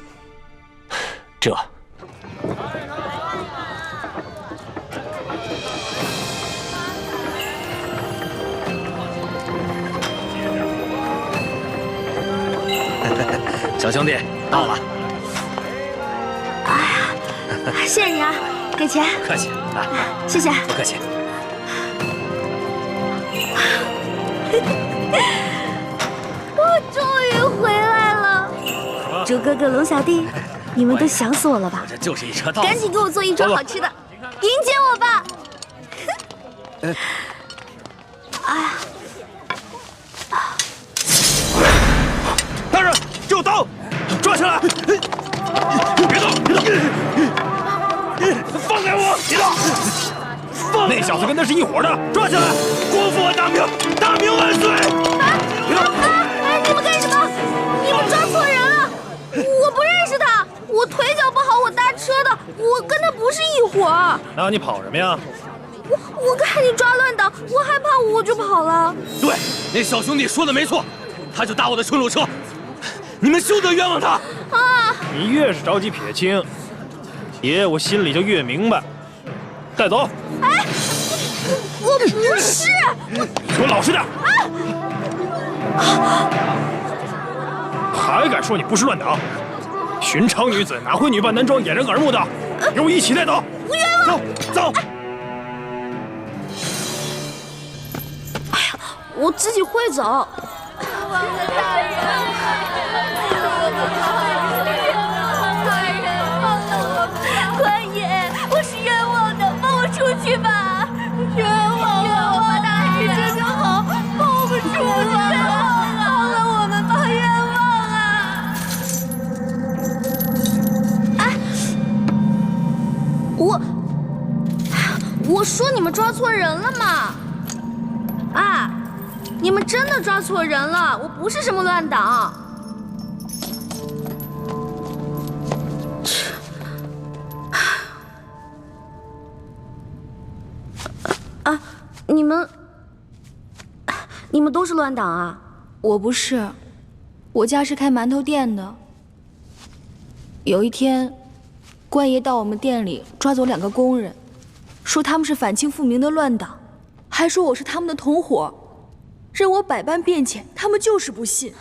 这小兄弟到了。哎呀，谢谢你啊，给钱。客气啊，谢谢。不客气。我终于回来了，猪哥哥、龙小弟，你们都想死我了吧？这就是一车稻子，赶紧给我做一桌好吃的，迎接我吧！哎呀！大人，这有刀，抓起来！别动，别动！放开我！别动！那小子跟他是一伙的，抓起来！国父万大明，大明万岁！别动！哎，你们干什么？你们抓错人了！我不认识他，我腿脚不好，我搭车的，我跟他不是一伙儿。那你跑什么呀？我看你抓乱党，我害怕，我就跑了。对，那小兄弟说的没错，他就搭我的顺路车，你们休得冤枉他！啊！你越是着急撇清，爷我心里就越明白。带走！哎，我不是，你给我老实点！还敢说你不是乱党？寻常女子哪会女扮男装、掩人耳目的？给我一起带走！不冤枉！走！哎呀，我自己会走。大人，官爷，我是冤枉的，放我出去吧！冤枉啊！大人，这就好，放我们出去吧！饶了我们吧，冤枉啊！哎，我说你们抓错人了嘛！啊！你们真的抓错人了，我不是什么乱党。啊，你们都是乱党啊？我不是，我家是开馒头店的。有一天，官爷到我们店里抓走2个工人，说他们是反清复明的乱党，还说我是他们的同伙。任我百般辩解，他们就是不信。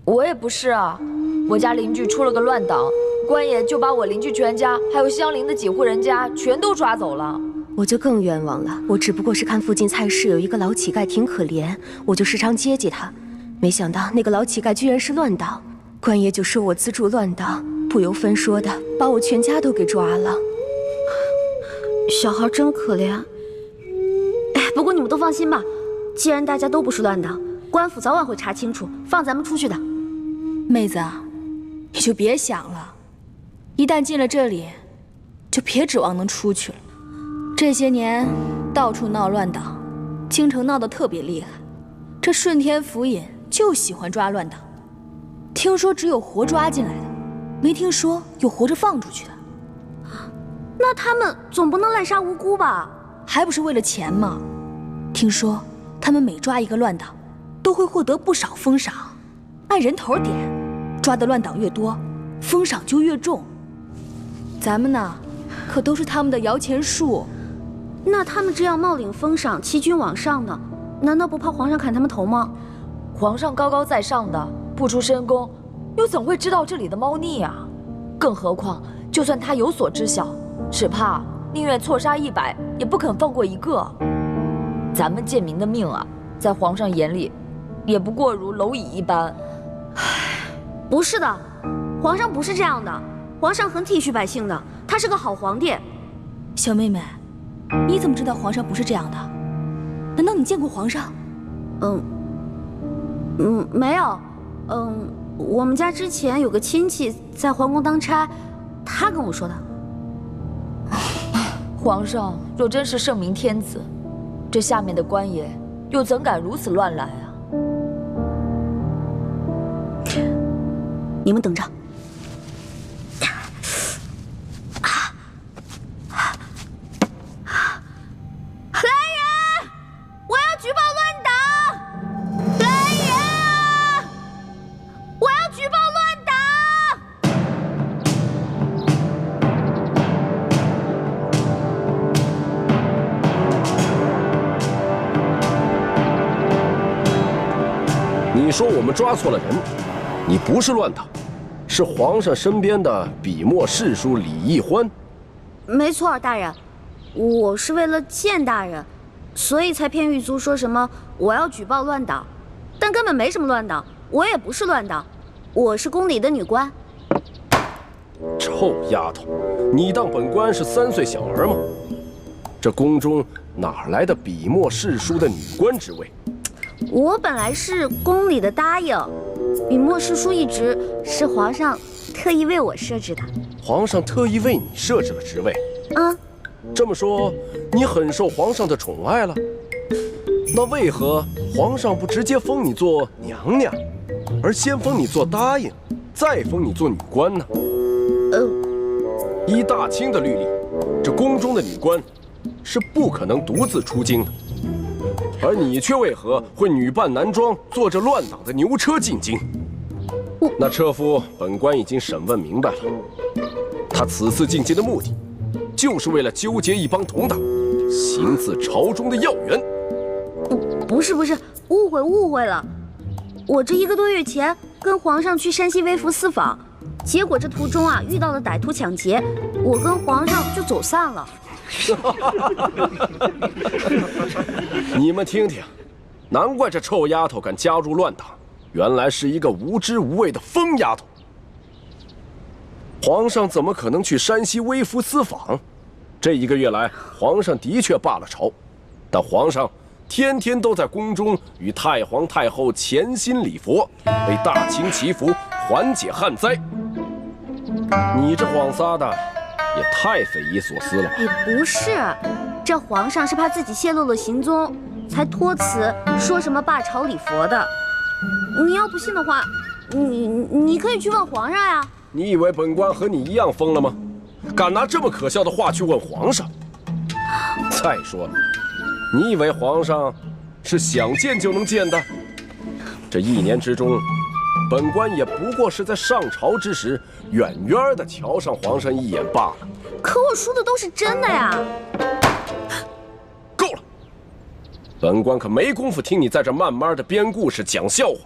我也不是啊，我家邻居出了个乱党，官爷就把我邻居全家还有相邻的几户人家全都抓走了。我就更冤枉了，我只不过是看附近菜市有一个老乞丐挺可怜，我就时常接济他，没想到那个老乞丐居然是乱党，官爷就说我资助乱党，不由分说的把我全家都给抓了。小孩真可怜，你们都放心吧，既然大家都不是乱党，官府早晚会查清楚，放咱们出去的。妹子，你就别想了，一旦进了这里，就别指望能出去了。这些年到处闹乱党，京城闹得特别厉害，这顺天府尹就喜欢抓乱党。听说只有活抓进来的，没听说有活着放出去的。那他们总不能滥杀无辜吧？还不是为了钱吗？听说他们每抓一个乱党，都会获得不少封赏，按人头点，抓的乱党越多，封赏就越重。咱们呢，可都是他们的摇钱树。那他们这样冒领封赏、欺君罔上的，难道不怕皇上砍他们头吗？皇上高高在上的，不出深宫，又怎会知道这里的猫腻啊？更何况，就算他有所知晓，只怕宁愿错杀100，也不肯放过一个。咱们贱民的命啊，在皇上眼里，也不过如蝼蚁一般。不是的，皇上不是这样的，皇上很体恤百姓的，他是个好皇帝。小妹妹，你怎么知道皇上不是这样的？难道你见过皇上？没有。我们家之前有个亲戚在皇宫当差，他跟我说的。皇上若真是圣明天子，这下面的官爷又怎敢如此乱来啊？你们等着。来人！我要举报乱党！来人啊！我要举报乱党！你说我们抓错了人，你不是乱党，是皇上身边的笔墨侍书李义欢。没错，大人，我是为了见大人，所以才骗狱卒说什么我要举报乱党，但根本没什么乱党，我也不是乱党，我是宫里的女官。臭丫头，你当本官是3岁小儿吗？这宫中哪来的笔墨侍书的女官职位？我本来是宫里的答应，笔墨侍书一职是皇上特意为我设置的。皇上特意为你设置了职位？这么说，你很受皇上的宠爱了？那为何皇上不直接封你做娘娘，而先封你做答应，再封你做女官呢？依大清的律例，这宫中的女官是不可能独自出京的。而你却为何会女扮男装，坐着乱党的牛车进京？那车夫，本官已经审问明白了，他此次进京的目的，就是为了纠结一帮同党，行刺朝中的要员。不是，误会了。我这1个多月前跟皇上去山西微服私访，结果这途中啊遇到了歹徒抢劫，我跟皇上就走散了。你们听听，难怪这臭丫头敢加入乱党，原来是一个无知无畏的疯丫头。皇上怎么可能去山西微服私访？这1个月来，皇上的确罢了朝，但皇上天天都在宫中与太皇太后潜心礼佛，为大清祈福，缓解旱灾。你这谎撒的也太匪夷所思了吧？不是，这皇上是怕自己泄露了行踪，才托辞说什么罢朝礼佛的。你要不信的话，你可以去问皇上呀。你以为本官和你一样疯了吗？敢拿这么可笑的话去问皇上？再说了，你以为皇上是想见就能见的？这1年之中，本官也不过是在上朝之时，远远的瞧上皇上一眼罢了。可我说的都是真的呀！够了，本官可没工夫听你在这慢慢的编故事讲笑话。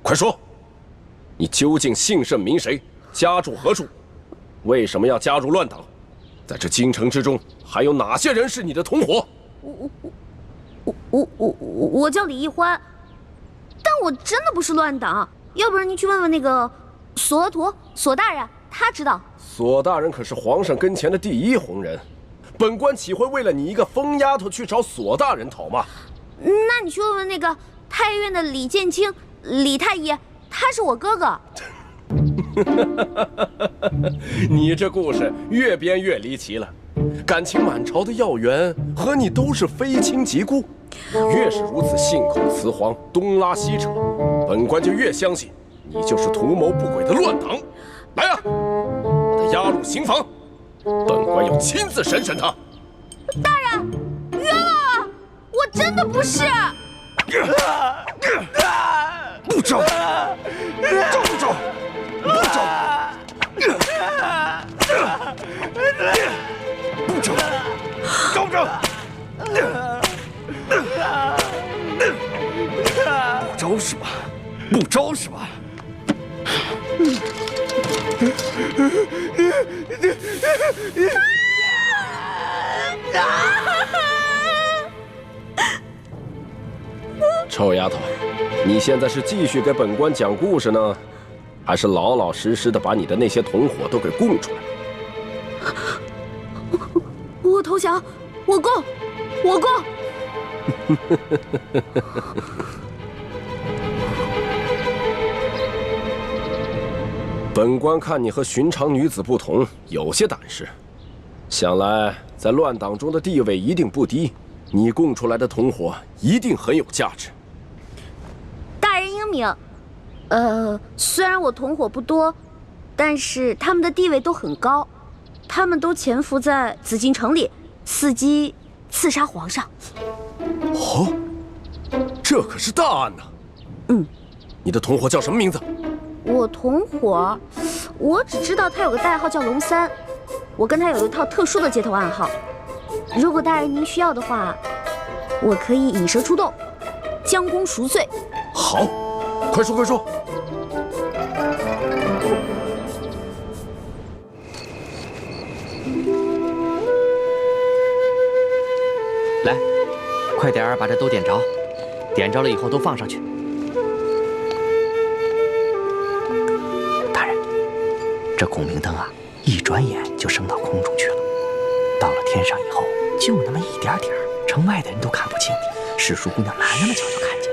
快说，你究竟姓甚名谁，家住何处？为什么要加入乱党？在这京城之中，还有哪些人是你的同伙？我叫李义欢，但我真的不是乱党。要不然你去问问那个索额图索大人，他知道。索大人可是皇上跟前的第1红人，本官岂会为了你一个疯丫头去找索大人讨骂？那你去问问那个太院的李建清，李太医，他是我哥哥。你这故事越编越离奇了，感情满朝的要员和你都是非亲即故，越是如此信口雌黄、东拉西扯，本官就越相信你就是图谋不轨的乱党。来啊，把他押入刑房，本官要亲自审审他。大人，冤枉啊！我真的不是。不招，招不招？不招，不招，招不招？不招是吧？不招是吧？臭丫头，你现在是继续给本官讲故事呢，还是老老实实的把你的那些同伙都给供出来？我投降，我供，我供。本官看你和寻常女子不同，有些胆识，想来在乱党中的地位一定不低，你供出来的同伙一定很有价值。大人英明，虽然我同伙不多，但是他们的地位都很高，他们都潜伏在紫禁城里，伺机刺杀皇上。哦，这可是大案呐！你的同伙叫什么名字？我同伙，我只知道他有个代号叫龙三，我跟他有一套特殊的接头暗号。如果大人您需要的话，我可以引蛇出洞，将功赎罪。好，快说快说。来，快点儿把这都点着，点着了以后都放上去。大人，这孔明灯啊，一转眼就升到空中去了，到了天上以后，就那么一点点，城外的人都看不清，史书姑娘来那么巧就看见。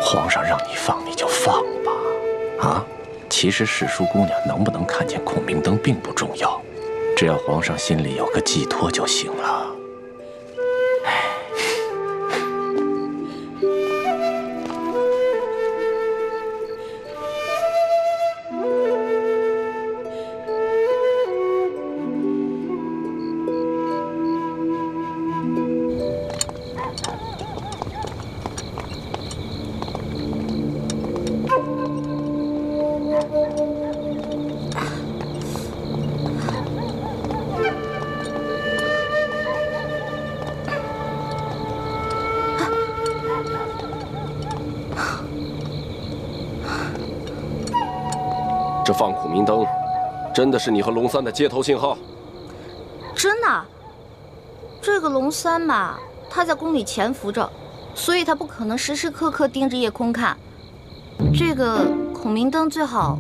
皇上让你放你就放吧，啊！其实史书姑娘能不能看见孔明灯并不重要，只要皇上心里有个寄托就行了。这放孔明灯，真的是你和龙三的接头信号？真的，这个龙三嘛，他在宫里潜伏着，所以他不可能时时刻刻盯着夜空看。这个孔明灯最好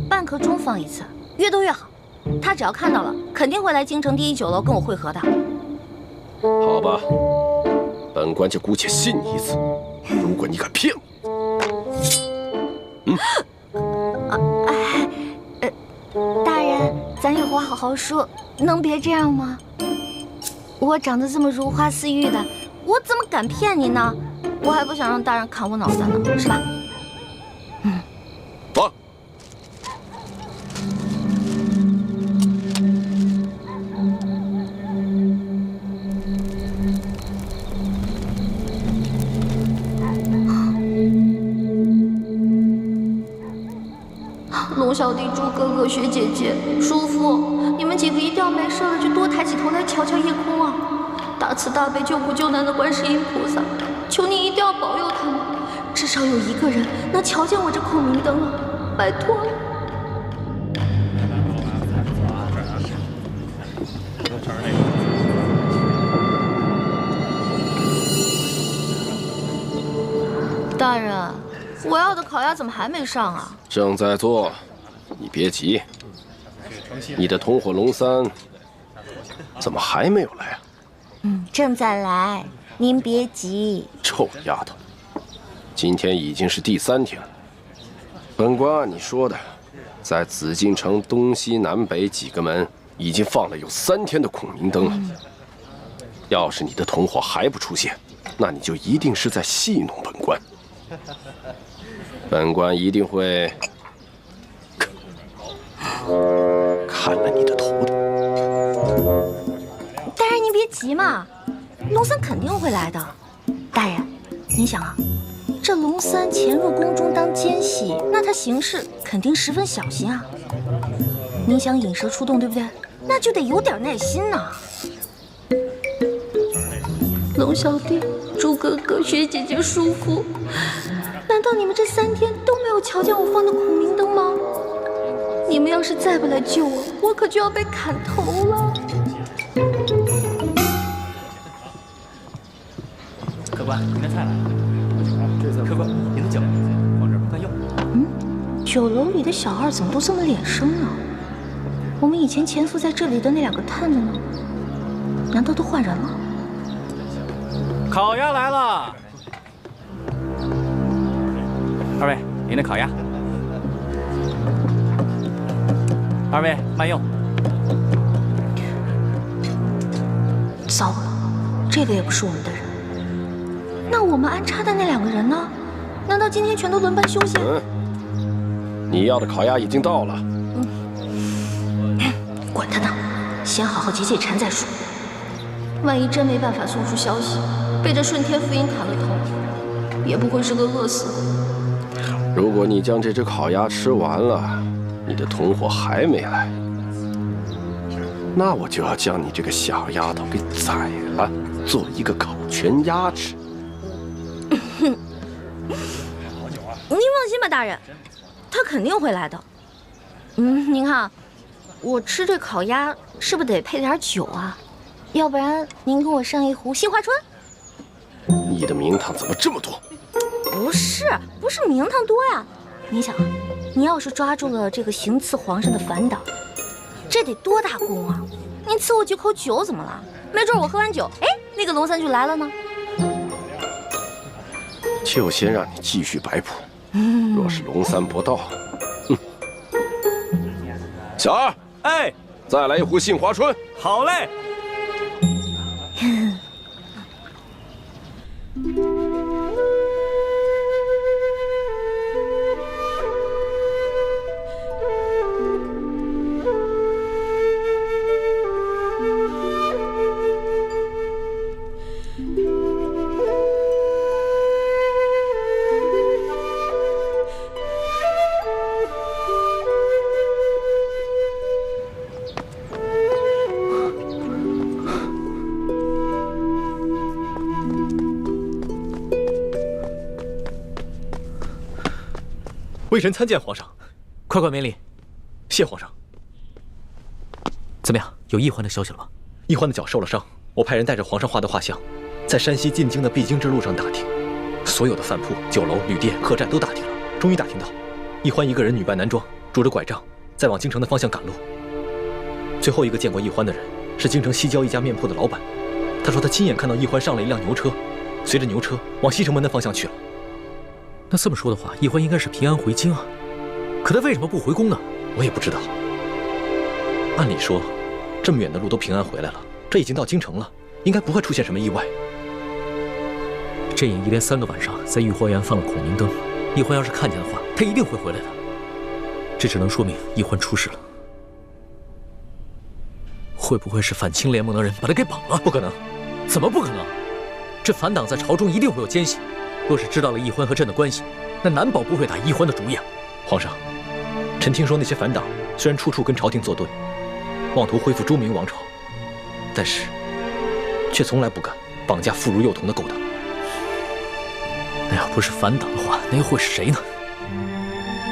半刻钟放一次，越多越好。他只要看到了，肯定会来京城第1酒楼跟我会合的。好吧，本官就姑且信你一次。如果你敢骗我，大人，咱有话好好说，能别这样吗？我长得这么如花似玉的，我怎么敢骗你呢？我还不想让大人砍我脑袋呢，是吧？放。龙小弟、猪哥哥、雪姐姐、叔父，你们几个一定要没事了就多抬起头来瞧瞧夜空啊！大慈大悲救苦救难的观世音菩萨，求你一定要保佑他们，至少有一个人能瞧见我这孔明灯啊！拜托了。大人，我要的烤鸭怎么还没上啊？正在做，你别急。你的同伙龙三怎么还没有来啊？正在来，您别急。臭丫头，今天已经是第3天了。本官按你说的，在紫禁城东西南北几个门已经放了有3天的孔明灯了。要是你的同伙还不出现，那你就一定是在戏弄本官。本官一定会砍了你的头的。大人您别急嘛，龙三肯定会来的。大人，您想啊，这龙三潜入宫中当奸细，那他行事肯定十分小心啊。您想引蛇出洞，对不对？那就得有点耐心呐。龙小弟、朱哥哥、薛姐姐、叔父，难道你们这3天都没有瞧见我放的孔明灯吗？你们要是再不来救我，我可就要被砍头了。客官，您的菜来了。客官，您的酒往这儿慢用。酒楼里的小二怎么都这么脸生呢？我们以前潜伏在这里的那2个探子呢？难道都换人了？烤鸭来了，2位，您的烤鸭。2位慢用。糟了，这个也不是我们的人。那我们安插的那2个人呢？难道今天全都轮班休息？你要的烤鸭已经到了。管他呢，先好好解解馋再说。万一真没办法送出消息，被这顺天福音砍了头，也不会是个饿死的。如果你将这只烤鸭吃完了，你的同伙还没来，那我就要将你这个小丫头给宰了，做一个烤全鸭吃。您放心吧，大人，他肯定会来的。您看，我吃这烤鸭是不是得配点酒啊？要不然您给我上一壶杏花春。你的名堂怎么这么多？不是名堂多呀。你想啊，你要是抓住了这个行刺皇上的反党，这得多大功啊！您赐我几口酒怎么了？没准我喝完酒，哎，那个龙三就来了呢。就先让你继续摆谱。若是龙三不到，小二，哎，再来一壶杏花春。好嘞。微臣参见皇上，快免礼。谢皇上。怎么样，有奕欢的消息了吗？奕欢的脚受了伤，我派人带着皇上画的画像，在山西进京的必经之路上打听，所有的饭铺、酒楼、旅店、客栈都打听了，终于打听到，奕欢一个人女扮男装，拄着拐杖，在往京城的方向赶路。最后一个见过奕欢的人是京城西郊一家面铺的老板，他说他亲眼看到奕欢上了一辆牛车，随着牛车往西城门的方向去了。那这么说的话，奕欢应该是平安回京啊，可他为什么不回宫呢？我也不知道。按理说，这么远的路都平安回来了，这已经到京城了，应该不会出现什么意外。阵营一连3个晚上在御花园放了孔明灯，奕欢要是看见的话，他一定会回来的。这只能说明奕欢出事了。会不会是反清联盟的人把他给绑了？不可能。怎么不可能？这反党在朝中一定会有奸细。若是知道了奕欢和朕的关系，那难保不会打奕欢的主意啊！皇上，臣听说那些反党虽然处处跟朝廷作对，妄图恢复朱明王朝，但是却从来不敢绑架妇孺幼童的勾当。那要不是反党的话，那又会是谁呢？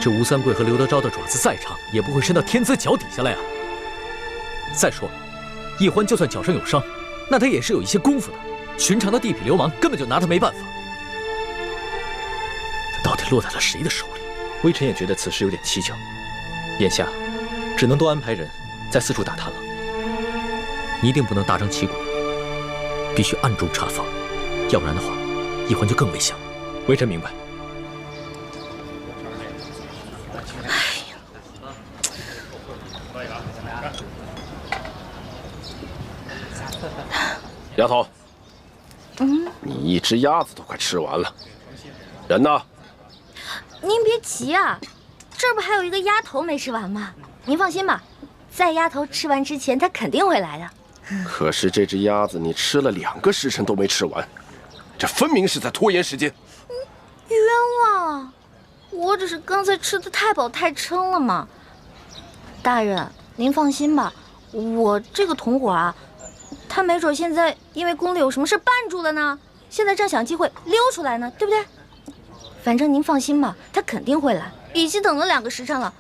这吴三桂和刘德昭的爪子再长，也不会伸到天子脚底下来啊！再说了，奕欢就算脚上有伤，那他也是有一些功夫的，寻常的地痞流氓根本就拿他没办法。到底落在了谁的手里？微臣也觉得此事有点蹊跷。眼下，只能多安排人在四处打探了。你一定不能大张旗鼓，必须暗中查访，要不然的话，一环就更危险了。微臣明白。丫头，你一只鸭子都快吃完了，人呢？您别急啊，这不还有一个鸭头没吃完吗？您放心吧，在鸭头吃完之前，它肯定会来的。可是这只鸭子你吃了2个时辰都没吃完，这分明是在拖延时间。冤枉啊！我只是刚才吃的太饱太撑了嘛。大人，您放心吧，我这个同伙啊，他没准现在因为宫里有什么事绊住了呢，现在正想机会溜出来呢，对不对？反正您放心吧，他肯定会来，已经等了2个时辰了，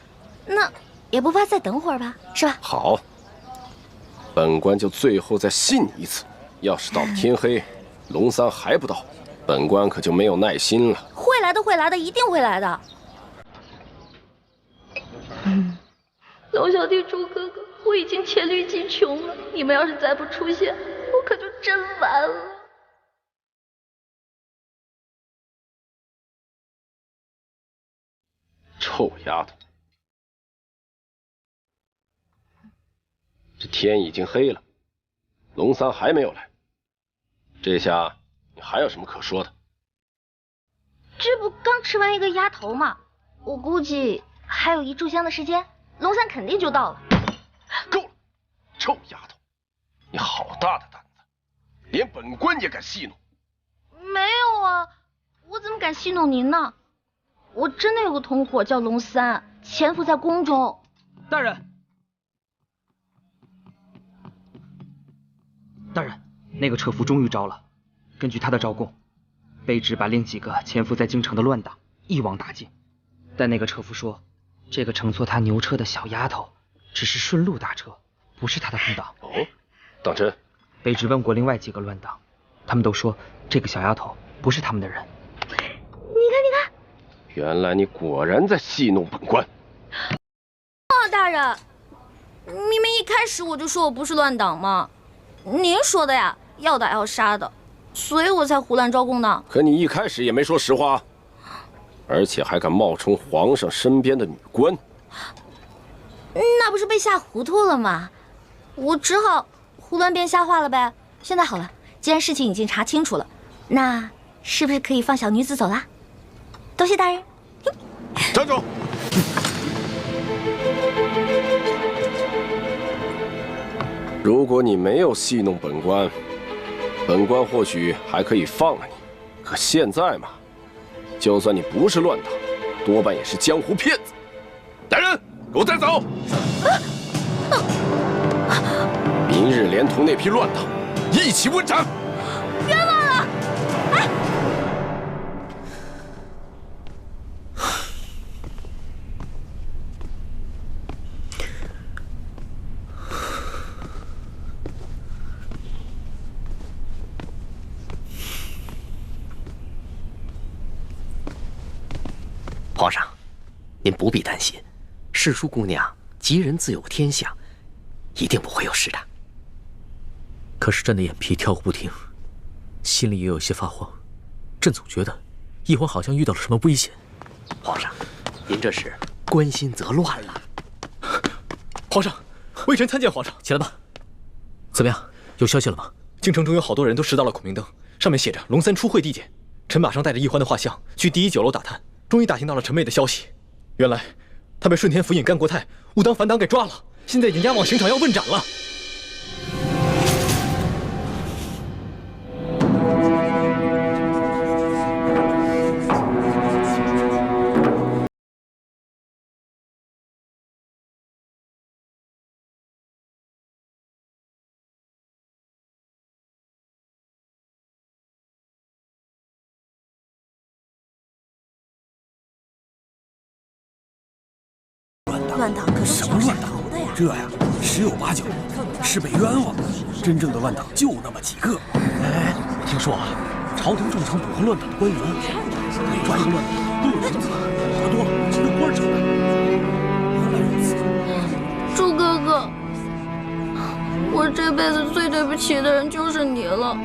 那也不怕再等会儿吧，是吧？好，本官就最后再信你一次。要是到了天黑，龙三还不到，本官可就没有耐心了。会来的，会来的，一定会来的。龙小弟、朱哥哥，我已经黔驴技穷了，你们要是再不出现，我可就真完了。臭丫头，这天已经黑了，龙三还没有来，这下你还有什么可说的？这不刚吃完一个鸭头吗？我估计还有1炷香的时间，龙三肯定就到了。够了，臭丫头，你好大的胆子，连本官也敢戏弄？没有啊，我怎么敢戏弄您呢？我真的有个同伙叫龙三，潜伏在宫中。大人，大人，那个车夫终于招了。根据他的招供，卑职把另几个潜伏在京城的乱党一网打尽。但那个车夫说，这个乘坐他牛车的小丫头只是顺路搭车，不是他的同党。哦，当真？卑职问过另外几个乱党，他们都说这个小丫头不是他们的人。你看，你看。原来你果然在戏弄本官。大人，明明一开始我就说我不是乱党嘛，您说的呀，要打要杀的，所以我才胡乱招供的。可你一开始也没说实话，而且还敢冒充皇上身边的女官，那不是被吓糊涂了吗？我只好胡乱编瞎话了呗。现在好了，既然事情已经查清楚了，那是不是可以放小女子走啦？多谢大人。站住！如果你没有戏弄本官，本官或许还可以放了你。可现在嘛，就算你不是乱党，多半也是江湖骗子。来人，给我带走！明日连同那批乱党一起问斩。冤枉了！哎。皇上，您不必担心，世淑姑娘吉人自有天相，一定不会有事的。可是朕的眼皮跳个不停，心里也有些发慌。朕总觉得一环好像遇到了什么危险。皇上，您这是关心则乱了。皇上，微臣参见皇上。起来吧。怎么样，有消息了吗？京城中有好多人都拾到了孔明灯，上面写着龙三出会地点。臣马上带着一环的画像去第1酒楼打探，终于打听到了陈妹的消息。原来他被顺天府尹甘国泰误当反党给抓了，现在已经押往刑场要问斩了。乱党可什么乱党？这呀，10有8九是被冤枉的。真正的乱党就那么几个。哎，我听说啊，朝廷重惩捕获乱党的官员，每抓一个乱党都有刑责，抓多了就官儿惩罚。原来如此，这辈子最对不起的人就是你了。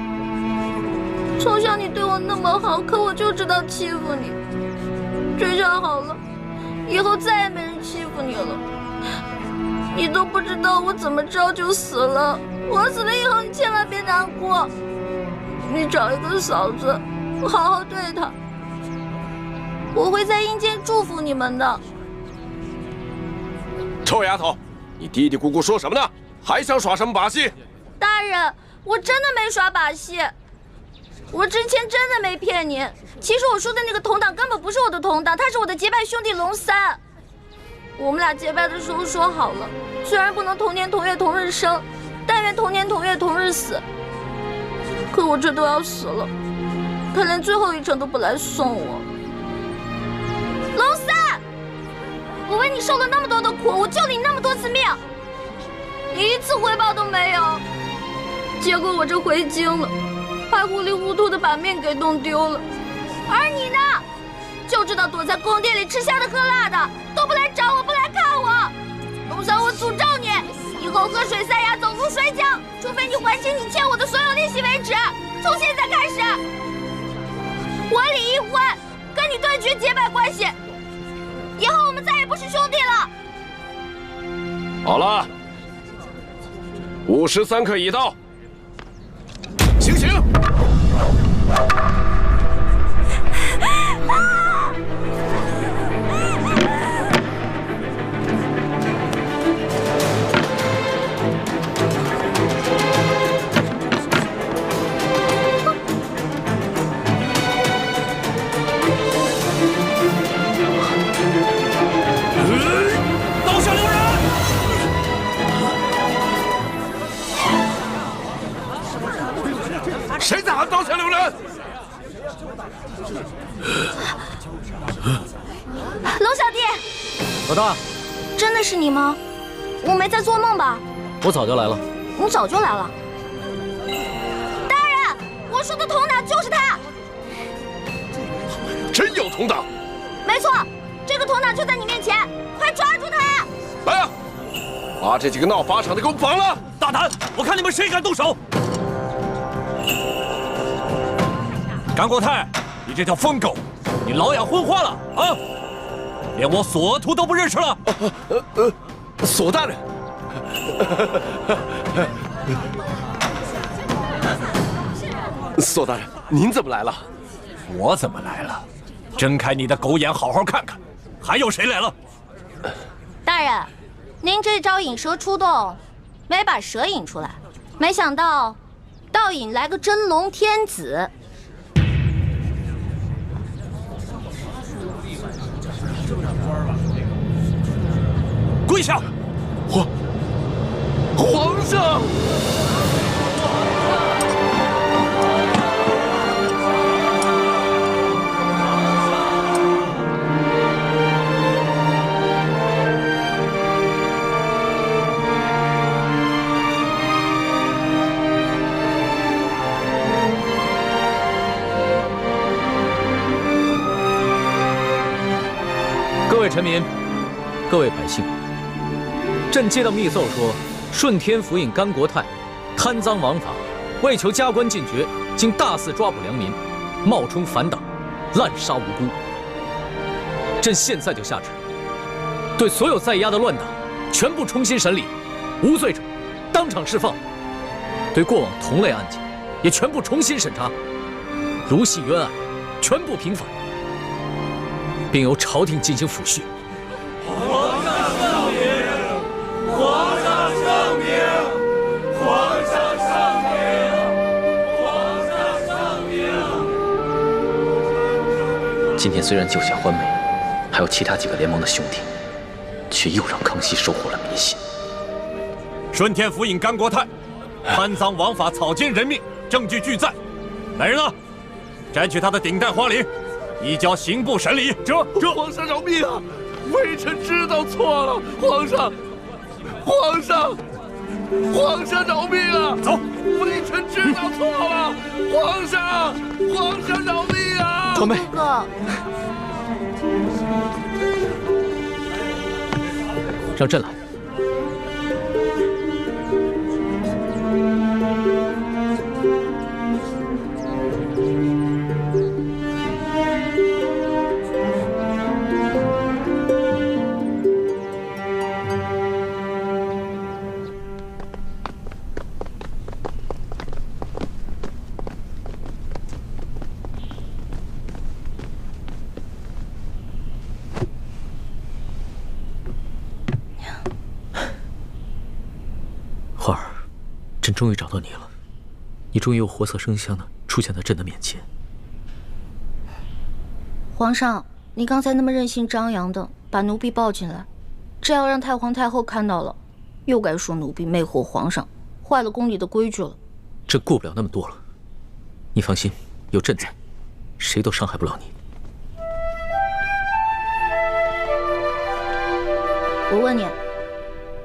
从小你对我那么好，可我就知道欺负你。这下好了，以后再也没人欺负你了。你都不知道我怎么着就死了，我死了以后你千万别难过。你找一个嫂子，好好对她。我会在阴间祝福你们的。臭丫头，你嘀嘀咕咕说什么呢？还想耍什么把戏？大人，我真的没耍把戏，我之前真的没骗您。其实我说的那个同党根本不是我的同党，他是我的结拜兄弟龙三。我们俩结拜的时候说好了，虽然不能同年同月同日生，但愿同年同月同日死。可我这都要死了，他连最后一程都不来送我。龙三，我为你受了那么多的苦，我救了你那么多次命，你一次回报都没有。结果我这回京了，还糊里糊涂的把命给弄丢了。而你呢，就知道躲在宫殿里吃香的喝辣的，都不来找我，不来看我。龙三，我诅咒你，以后喝水塞牙，走路摔跤，除非你还清你欠我的所有利息为止。从现在开始，我李一欢跟你断绝结拜关系，以后我们再也不是兄弟了。好了，53刻已到，行刑！刀下留人！谁在喊刀下留人？龙小弟，老大，真的是你吗？我没在做梦吧？我早就来了。你早就来了。大人，我说的同党就是他。真有同党？没错，这个同党就在你面前，快抓住他！来啊，把这几个闹法场的给我绑了！大胆！我看你们谁敢动手！甘国泰，你这条疯狗，你老养昏花了啊！连我索图都不认识了。索大人，索大人，您怎么来了？我怎么来了？睁开你的狗眼，好好看看，还有谁来了？大人，您这招引蛇出洞，没把蛇引出来，没想到倒引来个真龙天子。跪下！皇上！各位臣民，各位百姓，朕接到密奏说，顺天府尹甘国泰贪赃枉法，为求加官进爵，竟大肆抓捕良民，冒充反党，滥杀无辜。朕现在就下旨，对所有在押的乱党全部重新审理，无罪者当场释放，对过往同类案件也全部重新审查，如系冤案，全部平反，并由朝廷进行抚恤。皇上圣明！皇上圣明！皇上圣明！皇上圣明！今天虽然救下欢梅，还有其他几个联盟的兄弟，却又让康熙收获了民心。顺天府尹甘国泰贪赃枉法，草菅人命，证据俱在。来人啊，摘取他的顶戴花翎，移交刑部审理。这皇上饶命啊！微臣知道错了，皇上饶命啊！走，微臣知道错了，皇上饶命啊！传妹，哥，让朕来。朕终于找到你了，你终于又活色生香的出现在朕的面前。皇上，你刚才那么任性张扬的把奴婢抱进来，这要让太皇太后看到了，又该说奴婢魅惑皇上，坏了宫里的规矩了。朕顾不了那么多了，你放心，有朕在，谁都伤害不了你。我问你，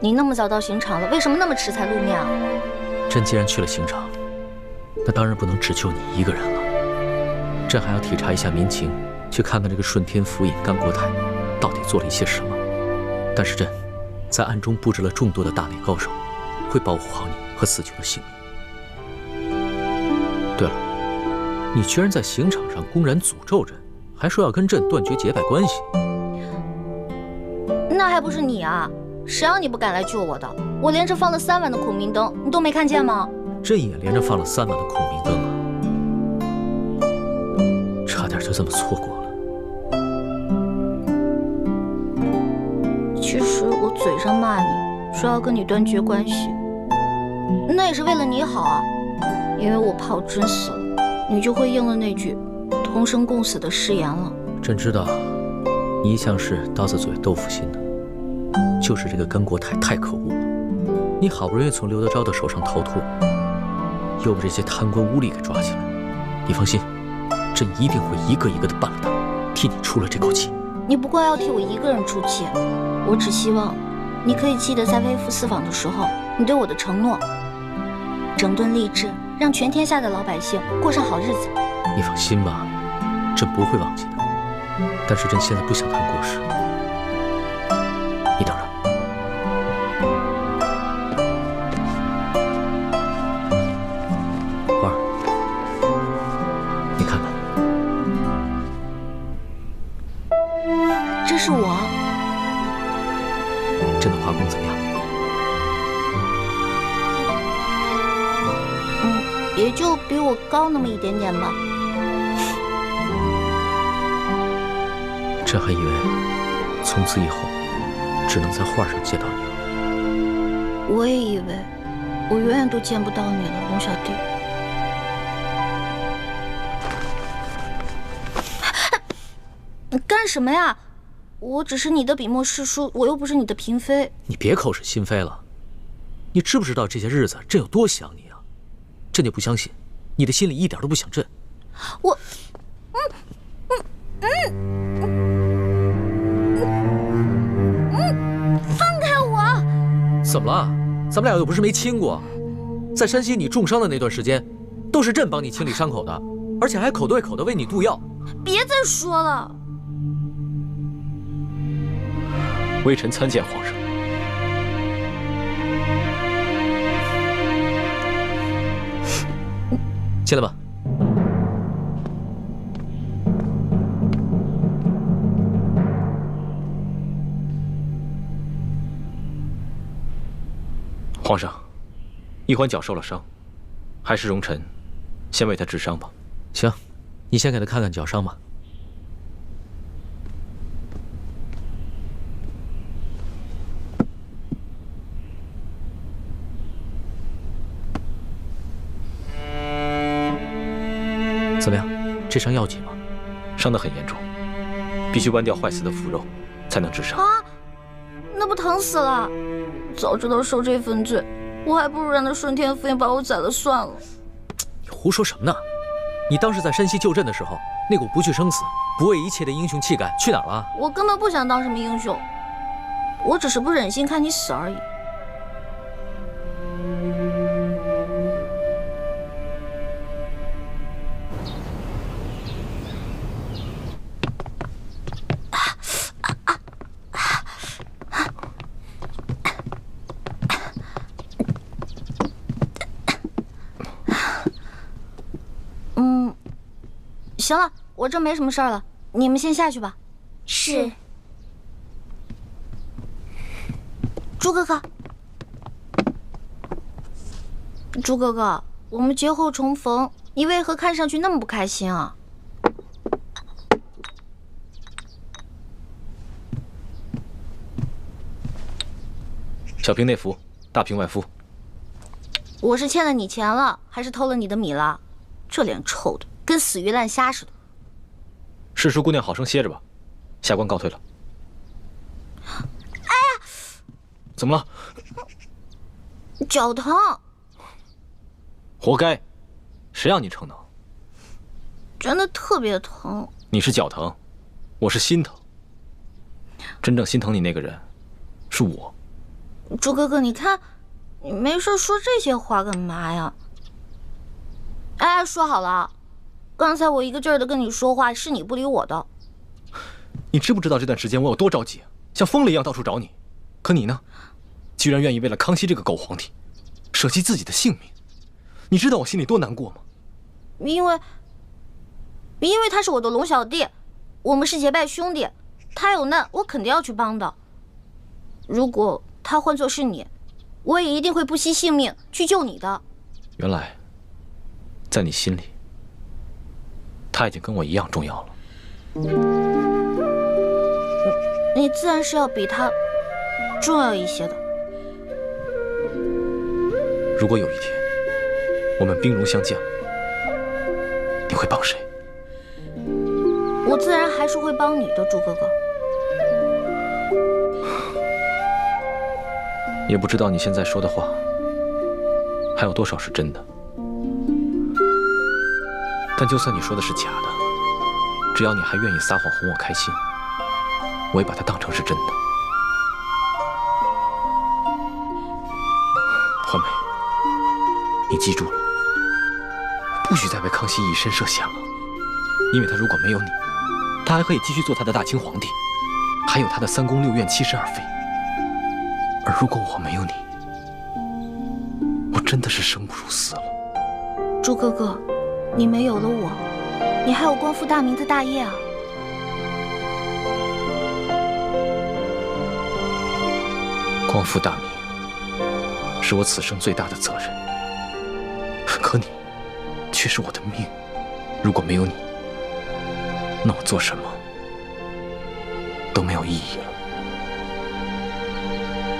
你那么早到刑场了，为什么那么迟才露面啊？朕既然去了刑场，那当然不能只救你一个人了。朕还要体察一下民情，去看看这个顺天府尹甘国泰到底做了一些什么。但是朕在暗中布置了众多的大内高手，会保护好你和死囚的性命。对了，你居然在刑场上公然诅咒朕，还说要跟朕断绝结拜关系。那还不是你啊！谁让你不敢来救我的？我连着放了3晚的孔明灯，你都没看见吗？朕也连着放了3晚的孔明灯啊，差点就这么错过了。其实我嘴上骂你，说要跟你断绝关系，那也是为了你好啊。因为我怕我真死了，你就会应了那句同生共死的誓言了。朕知道，你一向是刀子嘴豆腐心的，就是这个甘国泰太可恶了。你好不容易从刘德昭的手上逃脱，又被这些贪官污吏给抓起来。你放心，朕一定会一个一个的办了他，替你出了这口气。你不光要替我一个人出气，我只希望你可以记得在微服私访的时候你对我的承诺，整顿吏治，让全天下的老百姓过上好日子。你放心吧，朕不会忘记的。但是朕现在不想谈国事，你等着。花儿，你看看，这是我。朕的画工怎么样？也就比我高那么一点点吧。朕还以为从此以后只能在画上见到你了。我也以为我永远都见不到你了，龙小弟。你干什么呀？我只是你的笔墨诗书，我又不是你的嫔妃。你别口是心非了。你知不知道这些日子朕有多想你啊？朕就不相信你的心里一点都不想朕。我，放开我！怎么了？咱们俩又不是没亲过。在山西你重伤的那段时间，都是朕帮你清理伤口的，而且还口对口的为你渡药。别再说了。微臣参见皇上。进来吧。皇上，一环脚受了伤，还是容臣先为他治伤吧。行，你先给他看看脚伤吧。怎么样？这伤要紧吗？伤得很严重，必须剜掉坏死的腐肉，才能治伤。啊，那不疼死了！早知道受这份罪，我还不如让那顺天府尹把我宰了算了。你胡说什么呢？你当时在山西救朕的时候，那股不惧生死、不畏一切的英雄气概去哪儿了？我根本不想当什么英雄，我只是不忍心看你死而已。行了，我这没什么事儿了，你们先下去吧。是。朱哥哥，朱哥哥，我们节后重逢，你为何看上去那么不开心啊？小平内服，大平外敷。我是欠了你钱了，还是偷了你的米了？这脸臭的跟死鱼烂虾似的。世叔姑娘好生歇着吧，下官告退了。哎呀，怎么了？脚疼。活该，谁让你逞能？真的特别疼。你是脚疼，我是心疼。真正心疼你那个人，是我。朱哥哥，你看，你没事说这些话干嘛呀？哎，说好了，刚才我一个劲儿的跟你说话，是你不理我的。你知不知道这段时间我有多着急，像疯了一样到处找你？可你呢，居然愿意为了康熙这个狗皇帝，舍弃自己的性命。你知道我心里多难过吗？因为他是我的龙小弟，我们是结拜兄弟，他有难我肯定要去帮的。如果他换作是你，我也一定会不惜性命去救你的。原来，在你心里，他已经跟我一样重要了。你自然是要比他重要一些的。如果有一天我们兵戎相见，你会帮谁？我自然还是会帮你的，朱哥哥。也不知道你现在说的话还有多少是真的。但就算你说的是假的，只要你还愿意撒谎哄我开心，我也把它当成是真的。欢美，你记住了，不许再为康熙以身涉险了。因为他如果没有你，他还可以继续做他的大清皇帝，还有他的3宫6院72妃。而如果我没有你，我真的是生不如死了。朱哥哥，你没有了我，你还有光复大明的大业啊！光复大明是我此生最大的责任，可你却是我的命。如果没有你，那我做什么都没有意义了。